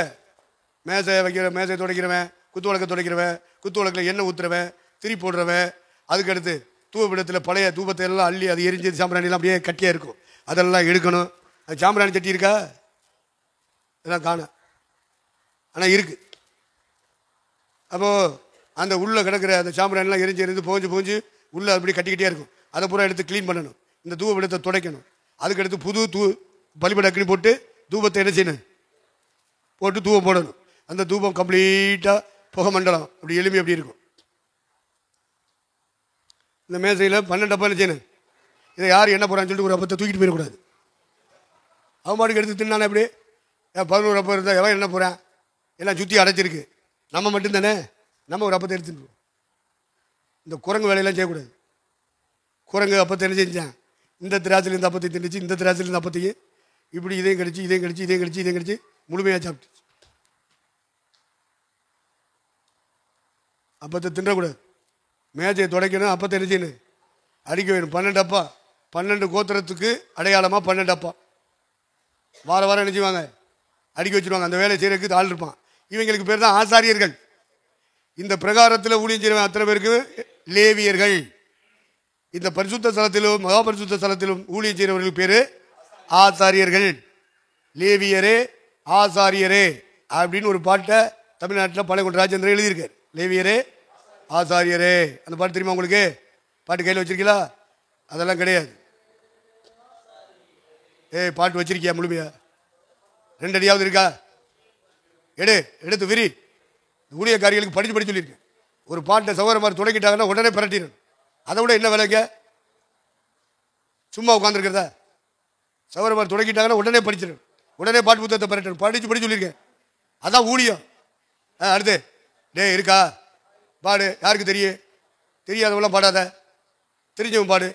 மேசை துடைக்கிறவன், குத்து விளக்க துடைக்கிறவன், குத்து விளக்கில் எண்ணெய் ஊற்றுறவன், திரி போடுறவன், அதுக்கடுத்து தூபபீடத்தில் பழைய தூபத்தை எல்லாம் அள்ளி அது எரிஞ்சு சாம்பிராணிலாம் அப்படியே கட்டியாக இருக்கும், அதெல்லாம் எடுக்கணும். அது சாம்பிராணி சட்டி இருக்கா? இதெல்லாம் காண, ஆனால் இருக்கு. அப்போது அந்த உள்ளே கிடக்கிற அந்த சாம்பிராணிலாம் எரிஞ்சு போஞ்சு உள்ளே அப்படி கட்டிக்கிட்டே இருக்கும். அதை பூரா எடுத்து க்ளீன் பண்ணணும். இந்த தூபபீடத்தை துடைக்கணும். அதுக்கடுத்து புது பலிபீட அக்கினி போட்டு தூபத்தை என்ன செய்யணும்? போட்டு தூபம் போடணும். அந்த தூபம் கம்ப்ளீட்டாக புகை மண்டலம் அப்படி எளிமையாக அப்படி இருக்கும். இந்த மேசையில் 12 டப்பா என்ன செய்யணும்? இதை யார் என்ன போகிறான்னு சொல்லிட்டு ஒரு அப்பத்தை தூக்கிட்டு போயிடக்கூடாது. அவன் பாட்டுக்கு எடுத்து தின்னானே அப்படி 11 அப்பம் இருந்தால் எவன் என்ன போகிறான்? எல்லாம் சுற்றி அடைச்சிருக்கு, நம்ம மட்டும்தானே, நம்ம ஒரு அப்பத்தை எடுத்துட்டு. இந்த குரங்கு வேலையெல்லாம் செய்யக்கூடாது. குரங்கு அப்பத்தை என்ன செஞ்சான்? இந்த திராட்சையில் இந்த அப்பத்தை தின்னுச்சு, இந்த திராட்சையில் இந்த அப்பத்தையும் இப்படி இதையும் கடிச்சு முழுமையாக சாப்பிட்டு. அப்பத்தை தின்றக்கூடாது. மேஜையை துடைக்கணும், அப்பத்தை என்ன செய்யணும்? அடிக்க வேணும். 12 அப்பா, 12 கோத்திரத்துக்கு அடையாளமாக 12 அப்பா வாரம் என்ன செய்வாங்க? அடிக்க வச்சுருவாங்க. அந்த வேலை செய்யறதுக்கு ஆள் இருப்பான். இவங்களுக்கு பேர் தான் ஆசாரியர்கள். இந்த பிரகாரத்தில் ஊழியம் செய்யறவன் அத்தனை பேருக்கு லேவியர்கள். இந்த பரிசுத்த ஸ்தலத்திலும் மகா பரிசுத்த ஸ்தலத்திலும் ஊழியம் செய்கிறவர்களுக்கு பேரு ஆசாரியர்கள். லேவியரே ஆசாரியரே அப்படின்னு ஒரு பாட்டை தமிழ்நாட்டில் பழைய ராஜேந்திரன் எழுதியிருக்கார். லேவியரே ஆசாரியரே, அந்த பாட்டு தெரியுமா உங்களுக்கு? பாட்டு கையில் வச்சிருக்கீங்களா? அதெல்லாம் கிடையாது. பாட்டு வச்சிருக்கியா முழுமையா? 2 அடியாவது இருக்கா? எடுத்து விரி. ஊழியக்காரிகளுக்கு படிச்சு சொல்லியிருக்கேன். ஒரு பாட்டை சகோதர மாதிரி தொடங்கிட்டாங்கன்னா உடனே பரட்டிடணும். அதை விட என்ன வேலைங்க? சும்மா உட்காந்துருக்கிறதா? சகோதர மாதிரி தொடங்கிட்டாங்கன்னா உடனே படிச்சிடணும். உடனே பாட்டு புத்தகத்தை பரட்டணும். படிச்சு சொல்லியிருக்கேன். அதான் ஊழியம். அடுத்து இருக்கா பாடு. யாருக்கு தெரியாதவெல்லாம் பாடாத, தெரிஞ்சவன் பாடு.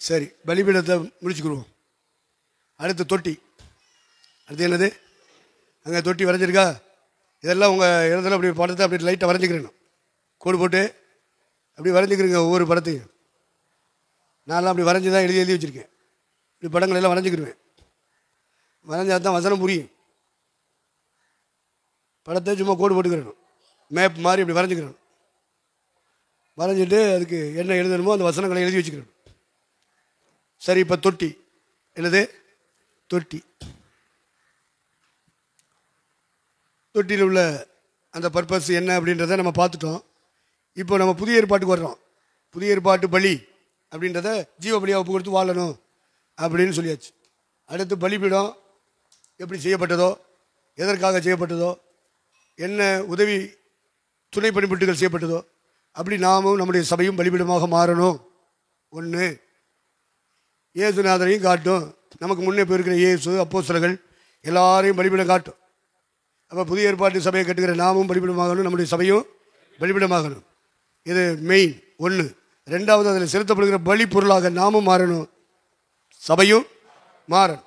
சரி, பலிபீடத்தை முடிச்சுக்கிடுவோம். அடுத்து தொட்டி. அடுத்து என்னது? அங்கே தொட்டி வரைஞ்சிருக்கா? இதெல்லாம் உங்கள் இடத்துல அப்படி படத்தை அப்படி லைட்டாக வரைஞ்சிக்கிறேன். கோடு போட்டு அப்படி வரைஞ்சிக்கிறீங்க ஒவ்வொரு படத்தையும். நான்லாம் அப்படி வரைஞ்சி தான் எழுதி வச்சுருக்கேன். இப்படி படங்கள் எல்லாம் வரைஞ்சிக்கிடுவேன். வரைஞ்சா தான் வசனம் புரியும். படத்தை சும்மா கோடு போட்டுக்கிறணும். மேப் மாதிரி அப்படி வரைஞ்சிக்கிறணும். வரைஞ்சிட்டு அதுக்கு என்ன எழுதணுமோ அந்த வசனங்களை எழுதி வச்சுக்கிறணும். சரி, இப்போ தொட்டி. என்னது? தொட்டி. தொட்டியில் உள்ள அந்த பர்பஸ் என்ன அப்படின்றத நம்ம பார்த்துட்டோம். இப்போ நம்ம புதிய ஏற்பாட்டுக்கு வர்றோம். புதிய ஏற்பாட்டு பலி அப்படின்றத ஜீவ பலியாக ஒப்பு கொடுத்து வாழணும் அப்படின்னு சொல்லியாச்சு. அடுத்து பலிபீடம் எப்படி செய்யப்பட்டதோ, எதற்காக செய்யப்பட்டதோ, என்ன உதவி துணை பணிபட்டுகள் செய்யப்பட்டதோ, அப்படி நாமும் நம்முடைய சபையும் பலிபீடமாக மாறணும். ஒன்று, இயேசுநாதரையும் காட்டும். நமக்கு முன்னே போயிருக்கிற இயேசு அப்போஸ்தலர்கள் எல்லாரையும் பலிபீடம் காட்டும். அப்போ புதிய ஏற்பாட்டு சபையை கட்டுகிற நாமும் பலிபீடமாகணும், நம்முடைய சபையும் பலிபீடமாகணும். இது மெயின். ஒன்று. ரெண்டாவது, அதில் செலுத்தப்படுகிற பலி பொருளாக நாமும் மாறணும், சபையும் மாறணும்.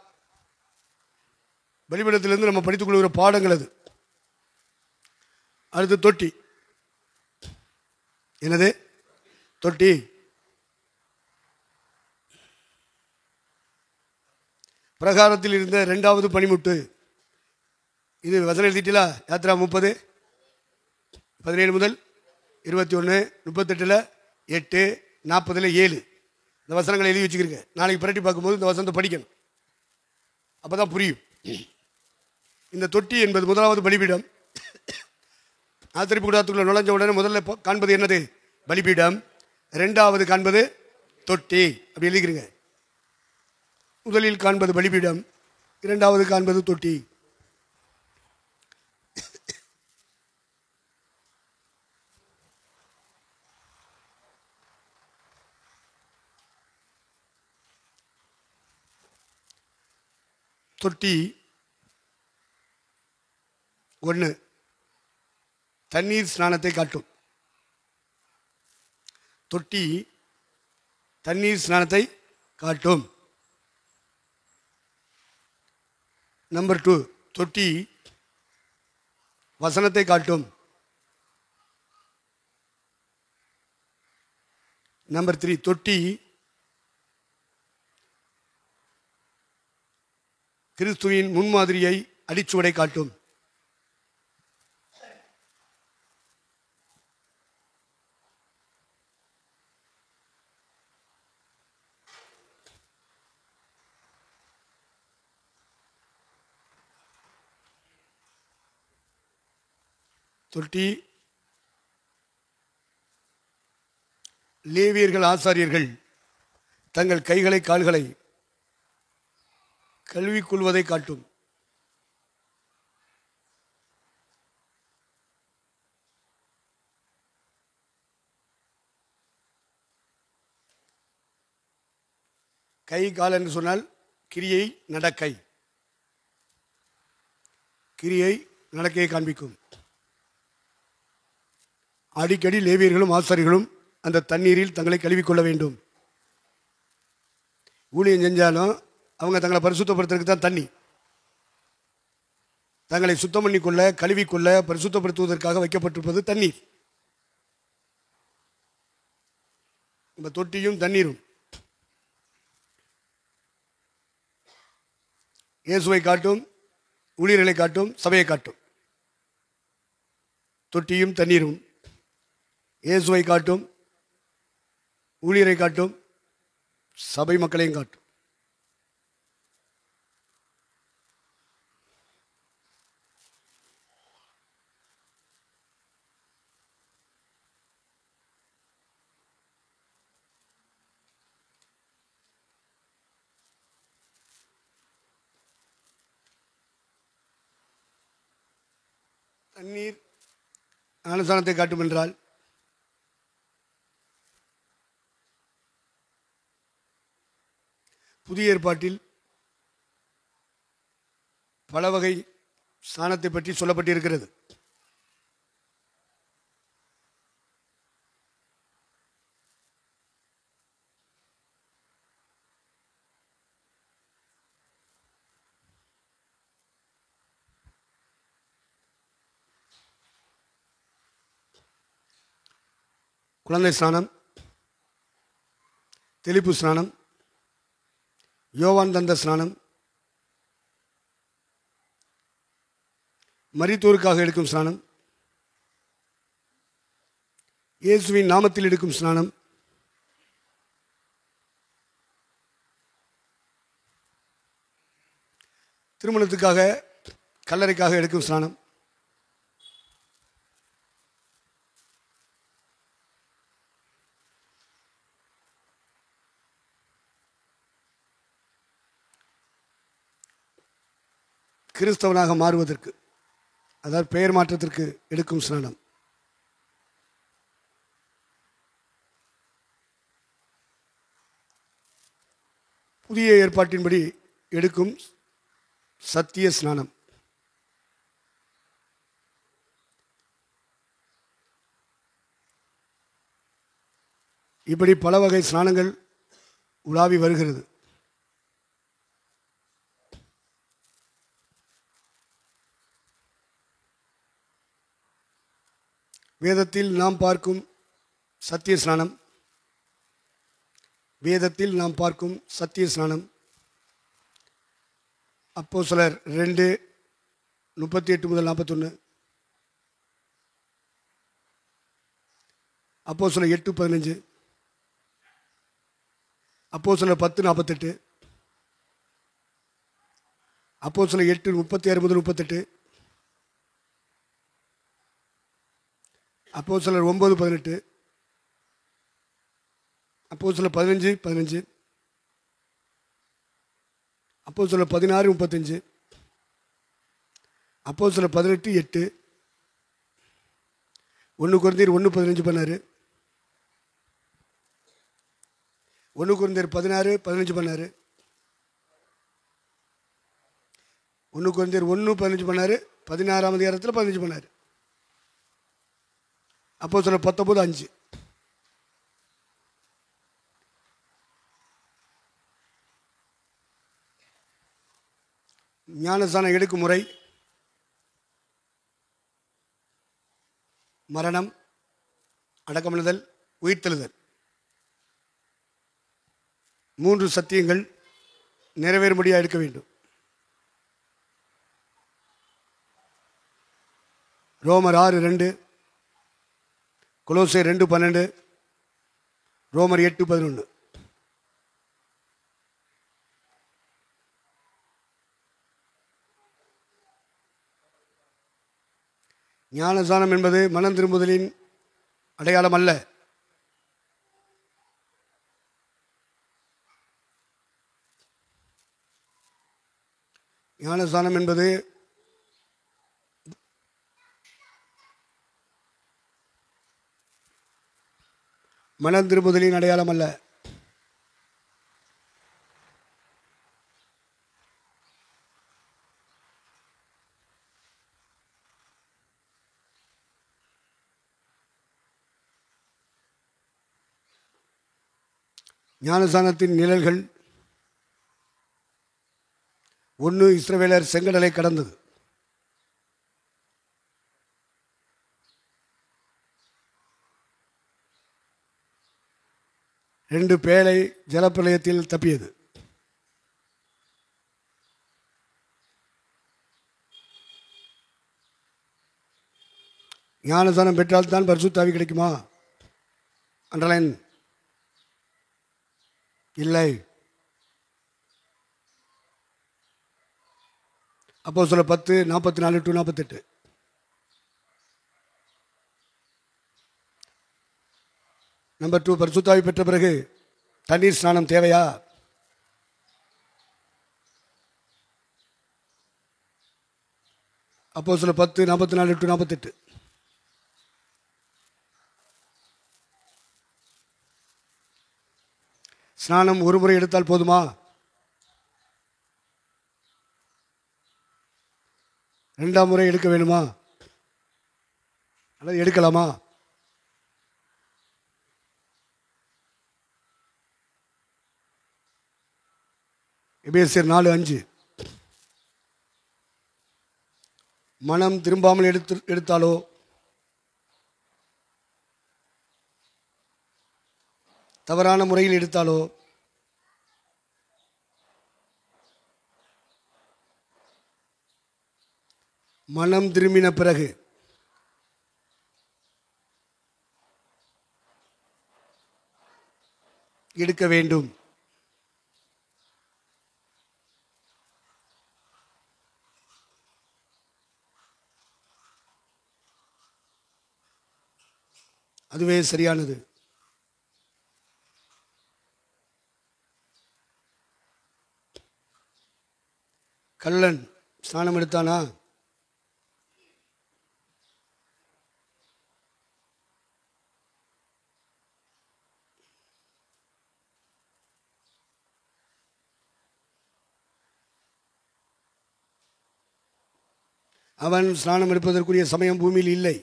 பலிபீடத்திலிருந்து நம்ம படித்துக் கொள்கிற பாடங்கள் அது. அடுத்து தொட்டி. என்னது? தொட்டி. பிரகாரத்தில் இருந்த 2வது பனிமுட்டு. இது வசனம் எழுதிட்டீங்களா? யாத்ரா 30 17 முதல் 21, 38, 8, 40, 7 இந்த வசனங்களை எழுதி வச்சுக்கிறீங்க. நாளைக்கு புரட்டி பார்க்கும்போது இந்த வசனத்தை படிக்கணும். அப்போ தான் புரியும். இந்த தொட்டி என்பது 1வது பலிபீடம். ஆசரிப்பு கூடாரத்துக்குள்ள நுழைஞ்ச உடனே முதல்ல காண்பது என்னது? பலிபீடம். 2வது காண்பது தொட்டி. அப்படி எழுதிக்கிறீங்க. முதலில் காண்பது பலிபீடம், 2வது காண்பது தொட்டி. தொட்டி ஒன்று, தண்ணீர் ஸ்நானத்தை காட்டும். தொட்டி தண்ணீர் ஸ்நானத்தை காட்டும். நம்பர் 2, தொட்டி வசனத்தை காட்டும். நம்பர் 3, தொட்டி கிறிஸ்துவின் முன்மாதிரியை அடிச்சுவடை காட்டும். தொட்டி லேவியர்கள், ஆசாரியர்கள் தங்கள் கைகளை கால்களை கழுவிக்கொள்வதை காட்டும். கை கால் என்று சொன்னால் கிரியை நடக்கை, கிரியை நடக்கையை காண்பிக்கும். அடிக்கடி லேவியர்களும் ஆசாரியர்களும் அந்த தண்ணீரில் தங்களை கழுவிக்கொள்ள வேண்டும். ஊழியம் செஞ்சாலும் அவங்க தங்களை பரிசுத்தப்படுத்துறதுக்கு தான் தண்ணி. தங்களை சுத்தம் பண்ணிக்கொள்ள, கழுவிக்கொள்ள, பரிசுத்தப்படுத்துவதற்காக வைக்கப்பட்டிருப்பது தண்ணீர். இந்த தொட்டியும் தண்ணீரும் இயேசுவை காட்டும், ஊழியர்களை காட்டும், சபையை காட்டும். தொட்டியும் தண்ணீரும் இயேசுவை காட்டும், ஊழியரை காட்டும், சபை மக்களையும் காட்டும். தண்ணீர் ஞானஸ்நானத்தை காட்டும் என்றால் புதிய ஏற்பாட்டில் பல வகை ஸ்நானத்தை பற்றி சொல்லப்பட்டிருக்கிறது. குழந்தை ஸ்நானம், தெளிப்பு ஸ்நானம், யோவான் தந்த ஸ்நானம், மரித்தோருக்காக எடுக்கும் ஸ்நானம், இயேசுவின் நாமத்தில் எடுக்கும் ஸ்நானம், திருமணத்துக்காக கல்லறைக்காக எடுக்கும் ஸ்நானம், கிறிஸ்தவனாக மாறுவதற்கு, அதாவது பெயர் மாற்றத்திற்கு எடுக்கும் ஸ்நானம், புதிய ஏற்பாட்டின்படி எடுக்கும் சத்திய ஸ்நானம். இப்படி பல வகை ஸ்நானங்கள் உலாவி வருகிறது. வேதத்தில் நாம் பார்க்கும் சத்திய ஸ்நானம், வேதத்தில் நாம் பார்க்கும் சத்திய ஸ்நானம் அப்போஸ்தலர் 2:38 முதல் 41, அப்போஸ்தலர் 8:15, அப்போஸ்தலர் 10:48, அப்போஸ்தலர் 8:36 முதல் 38, அப்போஸ்தலர் 9:18, அப்போஸ்தலர் 15:15, அப்போஸ்தலர் 16:35, அப்போஸ்தலர் 18:8, 1 கொரிந்தியர் 1:15 பண்ணாரு, 1 கொரிந்தியர் 16:15 பண்ணாரு, 1 கொரிந்தியர் 1:15 பண்ணார், 16ஆம் அதிகாரத்தில் 15 பண்ணார். அப்போஸ்தலர் 19:5. ஞானஸ்நானம் எடுக்கும் முறை: மரணம், அடக்கமடைதல், உயிர்த்தெழுதல். 3 சத்தியங்கள் நிறைவேறும்படியாக எடுக்க வேண்டும். ரோமர் 6:2, கொலோசியர் 2:12, ரோமர் 8:11. ஞானஸ்நானம் என்பது மனம் திரும்புதலின் அடையாளம் அல்ல. ஞானஸ்நானம் என்பது மனம் திரும்புதலின் அடையாளம் அல்ல. ஞானஸ்நானத்தின் நிழல்கள்: 1, இஸ்ரவேலர் செங்கடலை கடந்தது. 2, பேழை ஜலப்பிரளயத்தில் தப்பியது. 3, ஞானஸ்நானம் பெற்றால் தான் பரிசுத்த ஆவி கிடைக்குமா? அண்டர்லைன். இல்லை. அப்போஸ்தலர் 10:44-48. நம்பர் 2, பரிசுத்த ஆவி பெற்ற பிறகு தண்ணீர் ஸ்நானம் தேவையா? அப்போஸ்தலர் 10:44-48. ஸ்நானம் ஒரு முறை எடுத்தால் போதுமா? 2ஆம் முறை எடுக்க வேணுமா? அல்லது எடுக்கலாமா? எபேசியர் 4:5. மனம் திரும்பாமல் எடுத்தாலோ, தவறான முறையில் எடுத்தாலோ, மனம் திரும்பின பிறகு எடுக்க வேண்டும். அதுவே சரியானது. கள்ளன் ஸ்நானம் எடுத்தானா? அவன் ஸ்நானம் எடுப்பதற்குரிய சமயம் பூமியில் இல்லை.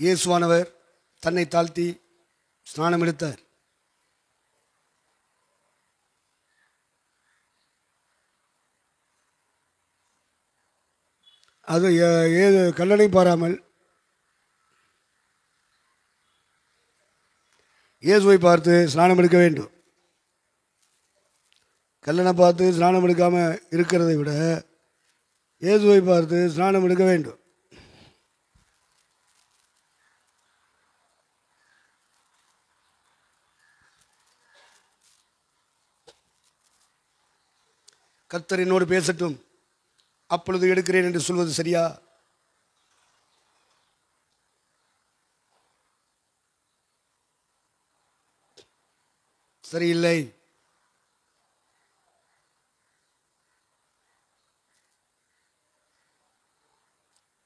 இயேசுவானவர் தன்னை தாழ்த்தி ஸ்நானம் எடுத்தார். அது கல்லணை பாராமல் இயேசுவை பார்த்து ஸ்நானம் எடுக்க வேண்டும். கல்லணை பார்த்து ஸ்நானம் எடுக்காமல் இருக்கிறதை விட இயேசுவை பார்த்து ஸ்நானம் எடுக்க வேண்டும். கர்த்தர் என்னோடு பேசட்டும், அப்பொழுது எடுக்கிறேன் என்று சொல்வது சரியா? சரியில்லை.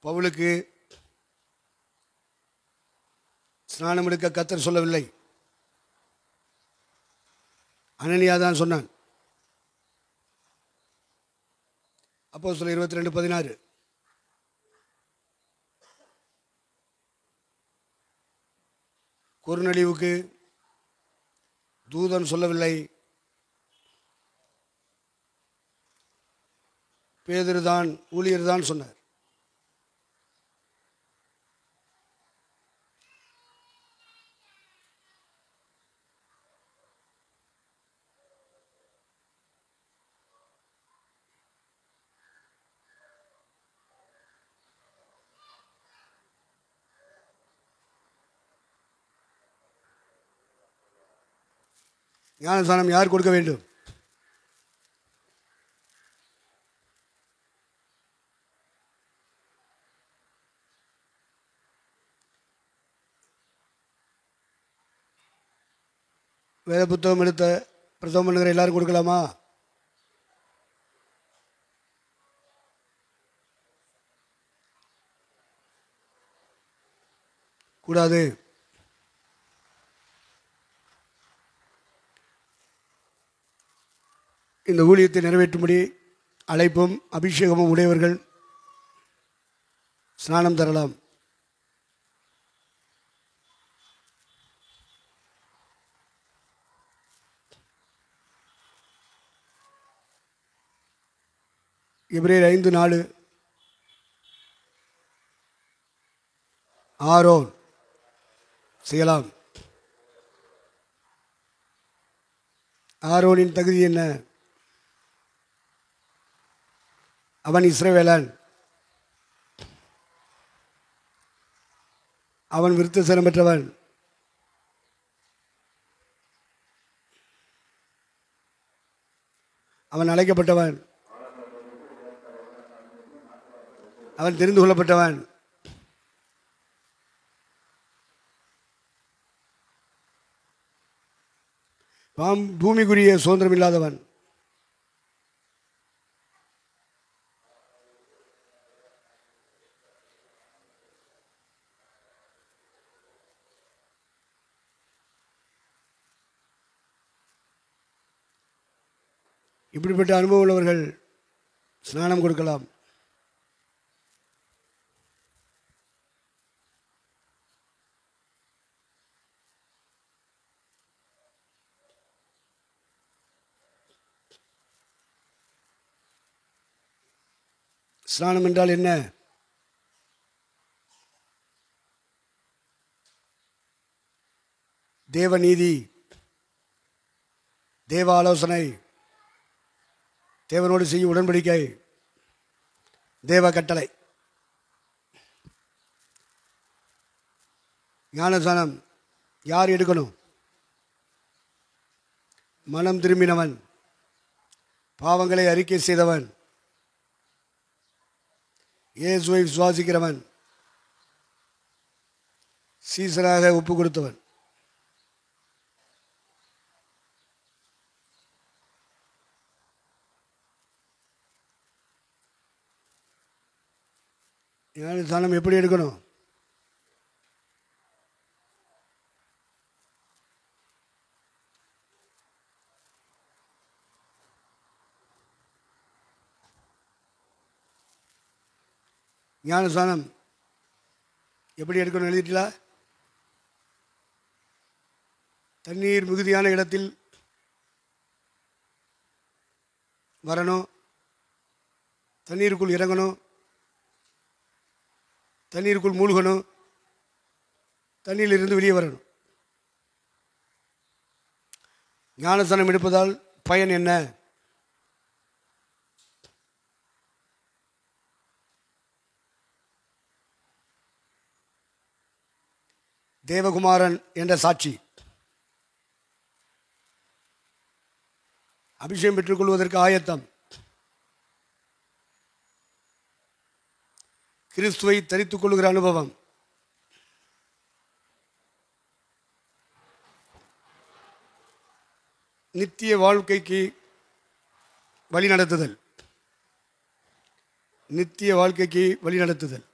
பவுலுக்கு ஸ்நானம் எடுக்க கர்த்தர் சொல்லவில்லை, அனனியா தான் சொன்னான். அப்போஸ்தலர் 22:16. கொர்நேலியுவுக்கு தூதன் சொல்லவில்லை, பேதுரு தான், ஊழியர் தான் சொன்னார். ஞானஸ்நானம் யார் கொடுக்க வேண்டும்? வேத புத்தகம் எடுத்த பிரசவம் பண்ணுகிற எல்லாரும் கொடுக்கலாமா? கூடாது. இந்த ஊழியத்தை நிறைவேற்றும்படி அழைப்பும் அபிஷேகமும் உடையவர்கள் ஸ்நானம் தரலாம். எபிரேயர் 5:4 ஆரோன் செய்யலாம். ஆரோனின் தகுதி என்ன? அவன் இஸ்ரவேலன், அவன் விருத்தசேதனம் பெற்றவன், அவன் அழைக்கப்பட்டவன், அவன் தெரிந்து கொள்ளப்பட்டவன். பூமிக்குரிய சுதந்திரம் இல்லாதவன். இப்படிப்பட்ட அனுபவம் உள்ளவர்கள் ஸ்நானம் கொடுக்கலாம். ஸ்நானம் என்றால் என்ன? தேவ நீதி, தேவ ஆலோசனை, தேவனோடு செய்யும் உடன்படிக்கை, தேவ கட்டளை. ஞானஸ்நானம் யார் எடுக்கணும்? மனம் திரும்பினவன், பாவங்களை அறிக்கை செய்தவன், இயேசுவை விசுவாசிக்கிறவன், சீசராக ஒப்பு கொடுத்தவன். ஞானஸ்நானம் எப்படி எடுக்கணும்? ஞானஸ்நானம் எப்படி எடுக்கணும் எழுதிட்டீங்களா? தண்ணீர் மிகுதியான இடத்தில் வரணும், தண்ணீருக்குள் இறங்கணும், தண்ணீருக்குள் மூழ்கணும், தண்ணீரிலிருந்து வெளியே வரணும். ஞானஸ்நானம் எடுப்பதால் பயன் என்ன? தேவகுமாரன் என்ற சாட்சி. அபிஷேகம் பெற்றுக்கொள்வதற்கு ஆயத்தம். கிறிஸ்துவை தரித்துக் கொள்கிற அனுபவம். நித்திய வாழ்க்கைக்கு வழி நடத்துதல். நித்திய வாழ்க்கைக்கு வழி நடத்துதல்.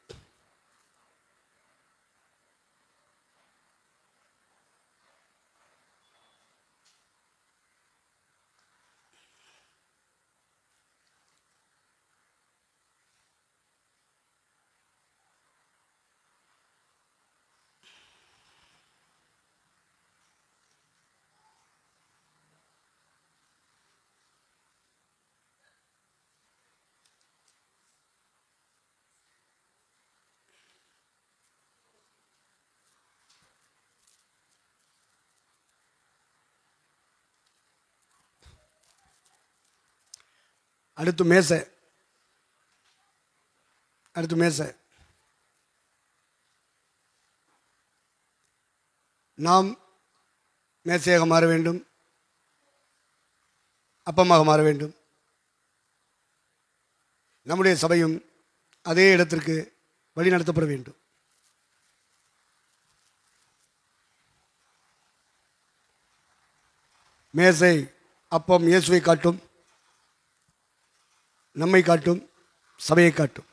அடுத்து மேசை. அடுத்து மேசை. நாம் மேசையாக மாற வேண்டும், அப்பமாக மாற வேண்டும். நம்முடைய சபையும் அதே இடத்திற்கு வழி நடத்தப்பட வேண்டும். மேசை அப்பம் இயேசுவை காட்டும், நம்மை காட்டும், சபையை காட்டும்.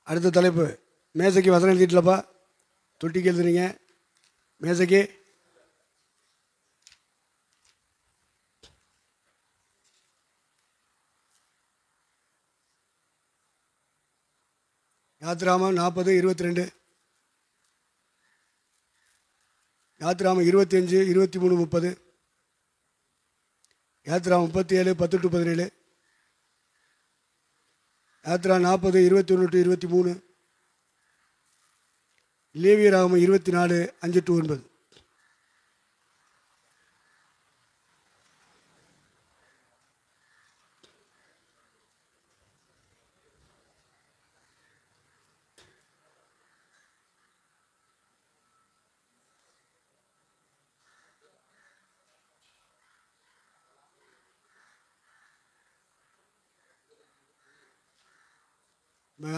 அடுத்த தலைப்பு. மேசைக்கு வசனம் எழுதிட்டலப்பா, தொட்டிக்கு எழுதுறீங்க. மேசைக்கு யாத்ராமம் 40:22, யாத்ராமம் 25, 23, 30, யாத்ராமம் 37, 10-17, யாத்ரா 40, 21-23, லேவியராகமம் 24, 5-9.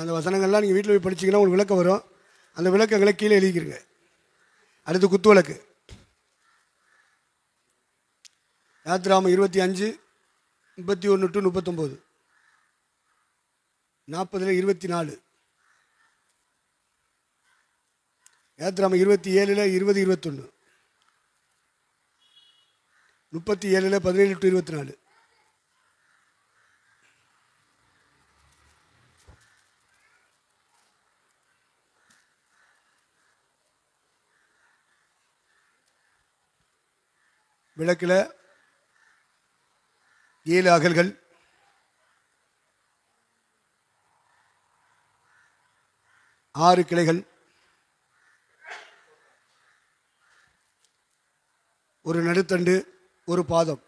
அந்த வசனங்கள்லாம் நீங்கள் வீட்டில் போய் படிச்சிங்கன்னா உங்களுக்கு விளக்கம் வரும். அந்த விளக்கங்களை கீழே எழுதிக்கிறீங்க. அடுத்து குத்து விளக்கு. யாத்ராமம் 25, 31-39, 40-24, யாத்ராமம் 27, 20-21, 37, 17-24. விளக்கில் 7 அகல்கள், 6 கிளைகள், ஒரு நடுத்தண்டு, ஒரு பாதம்.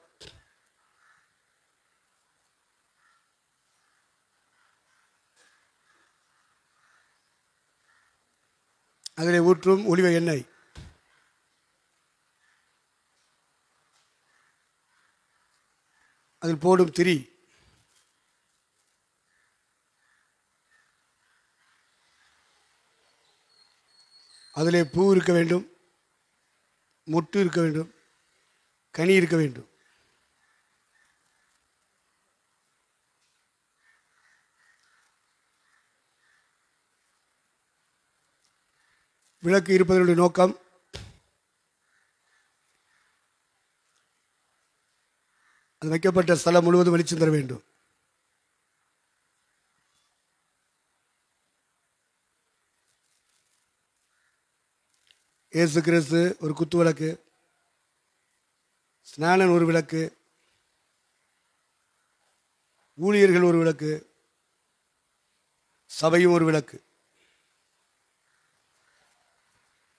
அதில் ஊற்றும் ஒலிவ எண்ணெய். அதில் போடும் திரி. அதிலே பூ இருக்க வேண்டும், மொட்டு இருக்க வேண்டும், கனி இருக்க வேண்டும். விளக்கு இருப்பதனுடைய நோக்கம் அது வைக்கப்பட்ட ஸ்தலம் முழுவதும் வெளிச்சம் தர வேண்டும். இயேசு கிறிஸ்து ஒரு குத்து விளக்கு, ஸ்நானன் ஒரு விளக்கு, ஊழியர்கள் ஒரு விளக்கு, சபையும் ஒரு விளக்கு.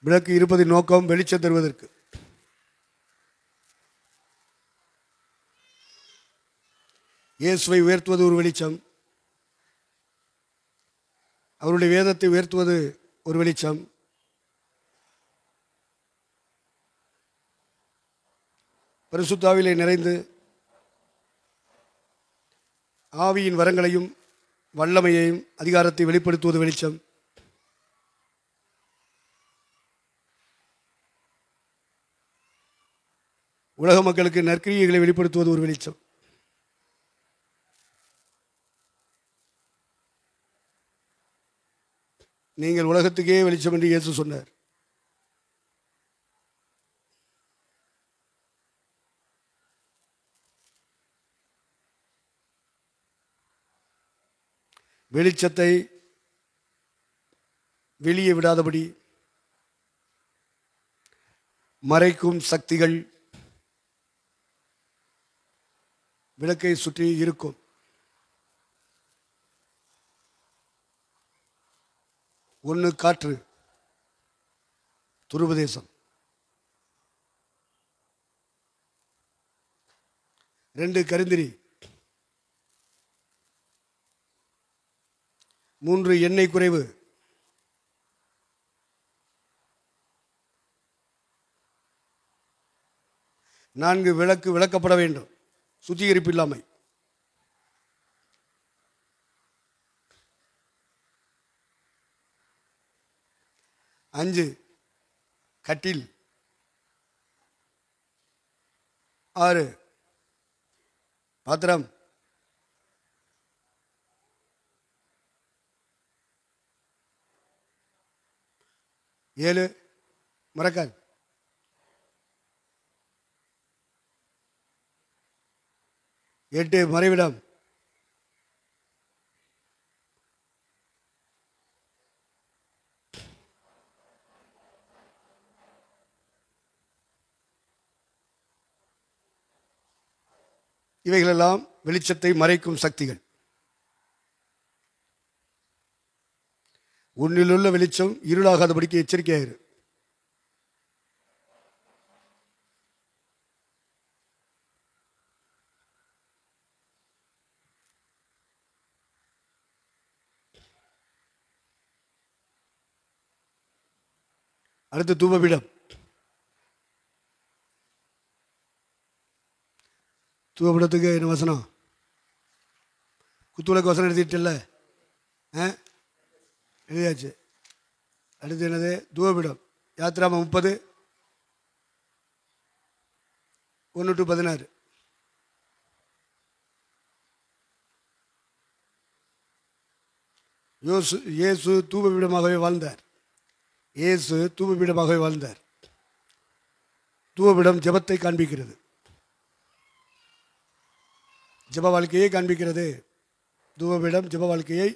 விளக்கு இருப்பதின் நோக்கம் வெளிச்சம் தருவதற்கு. இயேசுவை உயர்த்துவது ஒரு வெளிச்சம், அவருடைய வேதத்தை உயர்த்துவது ஒரு வெளிச்சம், பரிசுத்தாவிலே நிறைந்து ஆவியின் வரங்களையும் வல்லமையையும் அதிகாரத்தை வெளிப்படுத்துவது வெளிச்சம். உலக மக்களுக்கு நற்கிரியைகளை வெளிப்படுத்துவது ஒரு வெளிச்சம். நீங்கள் உலகத்துக்கே வெளிச்சம் என்று இயேசு சொன்னார். வெளிச்சத்தை வெளியே விடாதபடி மறைக்கும் சக்திகள் விளக்கை சுற்றி இருக்கும். 1 காற்று துருபதேசம், 2 கருந்திரி, 3 எண்ணெய் குறைவு, 4 விளக்கு விளக்கப்பட வேண்டும், சுத்திகரிப்பு இல்லாமை, 5 கட்டில், 6 பாத்திரம், 7 மரக்கால், 8 மறைவிடம், 9 இவைகளெல்லாம் வெளிச்சத்தை மறைக்கும் சக்திகள். உன்னிலுள்ள வெளிச்சம் இருளாகாதபடிக்கு எச்சரிக்கையாயிரு. அடுத்து தூபபீடம். தூபபீடத்துக்கு என்ன வசனம்? குத்துவிளக்கு வசனம் எழுதிட்டுல்ல? எழுதியாச்சு. அடுத்து என்னது? தூபபீடம். யாத்ராம 30 1 to 16. இயேசு தூபபீடமாகவே வாழ்ந்தார். இயேசு தூபபீடமாகவே வாழ்ந்தார். தூபபீடம் ஜெபத்தை காண்பிக்கிறது, ஜெப வாழ்க்கையை காண்பிக்கிறது. தூபபீடம் ஜெப வாழ்க்கையை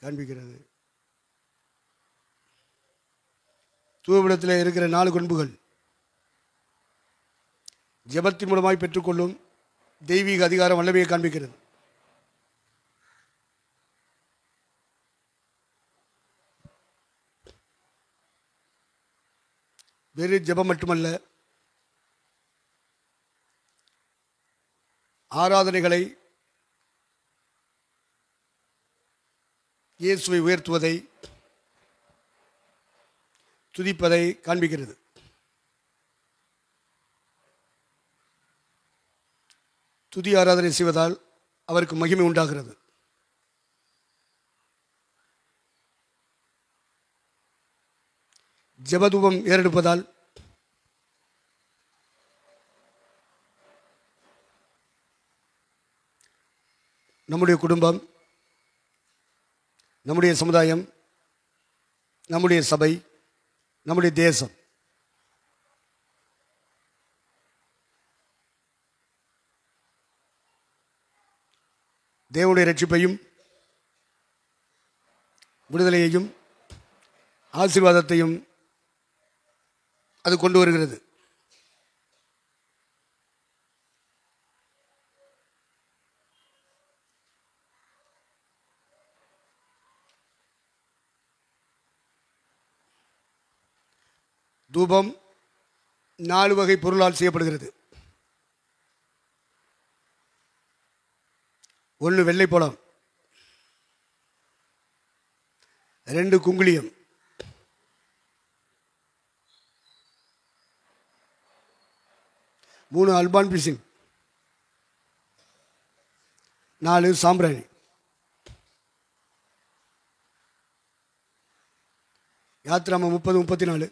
காண்பிக்கிறது. தூபபீடத்தில் இருக்கிற 4 கொன்புகள் ஜெபத்தின் மூலமாய் பெற்றுக்கொள்ளும் தெய்வீக அதிகாரம் வல்லமையை காண்பிக்கிறது. வெறு ஜெபம் மட்டுமல்ல, ஆராதனைகளை, இயேசுவை உயர்த்துவதை, துதிப்பதை காண்பிக்கிறது. துதி ஆராதனை செய்வதால் அவருக்கு மகிமை உண்டாகிறது. ஜெபதூபம் ஏறெடுப்பதால் நம்முடைய குடும்பம், நம்முடைய சமுதாயம், நம்முடைய சபை, நம்முடைய தேசம் தேவனுடைய ரட்சிப்பையும் விடுதலையையும் ஆசீர்வாதத்தையும் அது கொண்டு வருகிறது. தூபம் 4 வகை பொருளால் செய்யப்படுகிறது. 1 வெள்ளைப்பழம், 2 குங்குளியம், 3 அல்பான் பிசின், 4 சாம்பிராணி. யாத்ராம 30-34.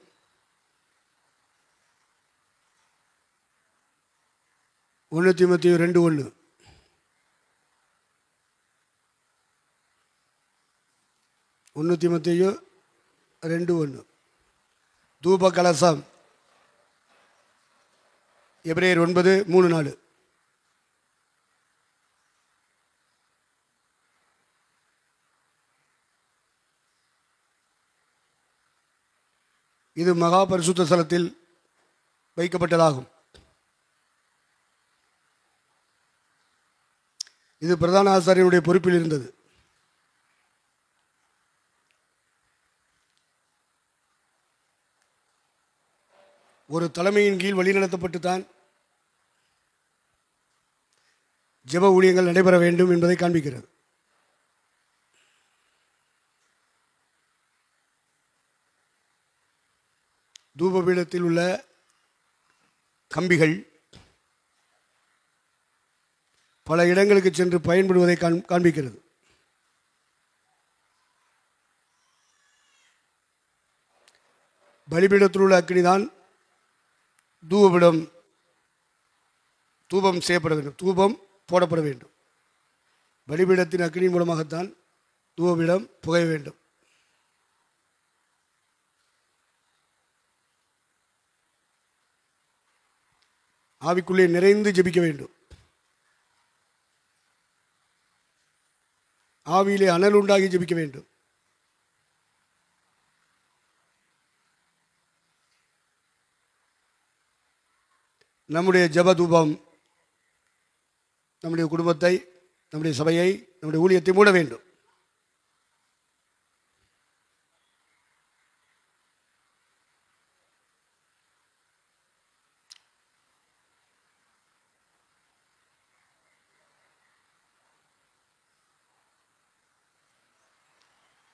1 தீமோத்தேயு 2:1. 1 தீமோத்தேயு 2:1. தூப கலசம் எபிரேயர் 9:3-4. இது மகா பரிசுத்த ஸ்தலத்தில் வைக்கப்பட்டதாகும். இது பிரதான ஆசாரியனுடைய பொறுப்பில் இருந்தது. ஒரு தலைமையின் கீழ் வழிநடத்தப்பட்டு தான் ஜெப ஊழியங்கள் நடைபெற வேண்டும் என்பதை காண்பிக்கிறது. தூபபீடத்தில் உள்ள கம்பிகள் பல இடங்களுக்கு சென்று பயன்படுவதை காண்பிக்கிறது. பலிபீடத்தில் உள்ள அக்கினிதான் தூபம் செய்யப்பட வேண்டும், தூபம் போடப்பட வேண்டும். பலிபீடத்தின் அக்கினி மூலமாகத்தான் தூபபீடம் புகைய வேண்டும். ஆவிக்குள்ளே நிறைந்து ஜெபிக்க வேண்டும். ஆவியிலே அனல் உண்டாகி ஜெபிக்க வேண்டும். நம்முடைய ஜெப தூபம் நம்முடைய குடும்பத்தை, நம்முடைய சபையை, நம்முடைய ஊழியத்தை மூட வேண்டும்.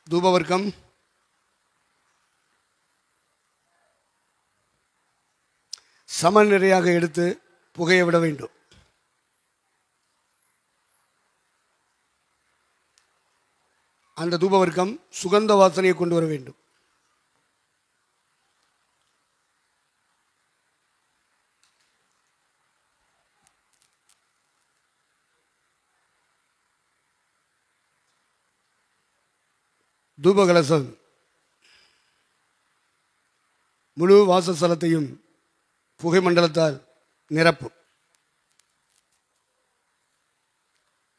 தூபவர்க்கம் சமநிலையாக எடுத்து புகைய விட வேண்டும். அந்த தூபவர்க்கம் சுகந்த வாசனையை கொண்டு வர வேண்டும். தூபகலசம் முழு வாசஸ்தலத்தையும் புகை மண்டலத்தால் நிரப்பும்.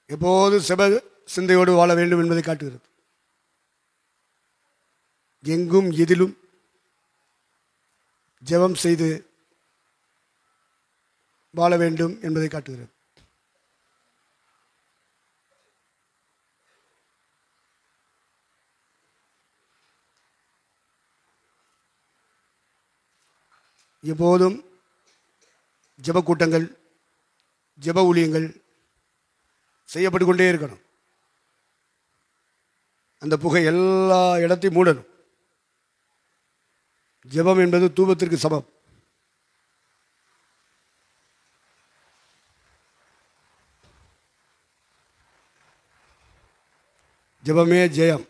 எப்போது செப சிந்தையோடு வாழ வேண்டும் என்பதை காட்டுகிறது. எங்கும் எதிலும் ஜெபம் செய்து வாழ வேண்டும் என்பதை காட்டுகிறது. எப்போதும் ஜெப கூட்டங்கள், ஜெப ஊழியங்கள் செய்யப்பட்டு கொண்டே இருக்கணும். அந்த புகை எல்லா இடத்தையும் மூடணும். ஜெபம் என்பது தூபத்திற்கு சமம். ஜெபமே ஜெயம்.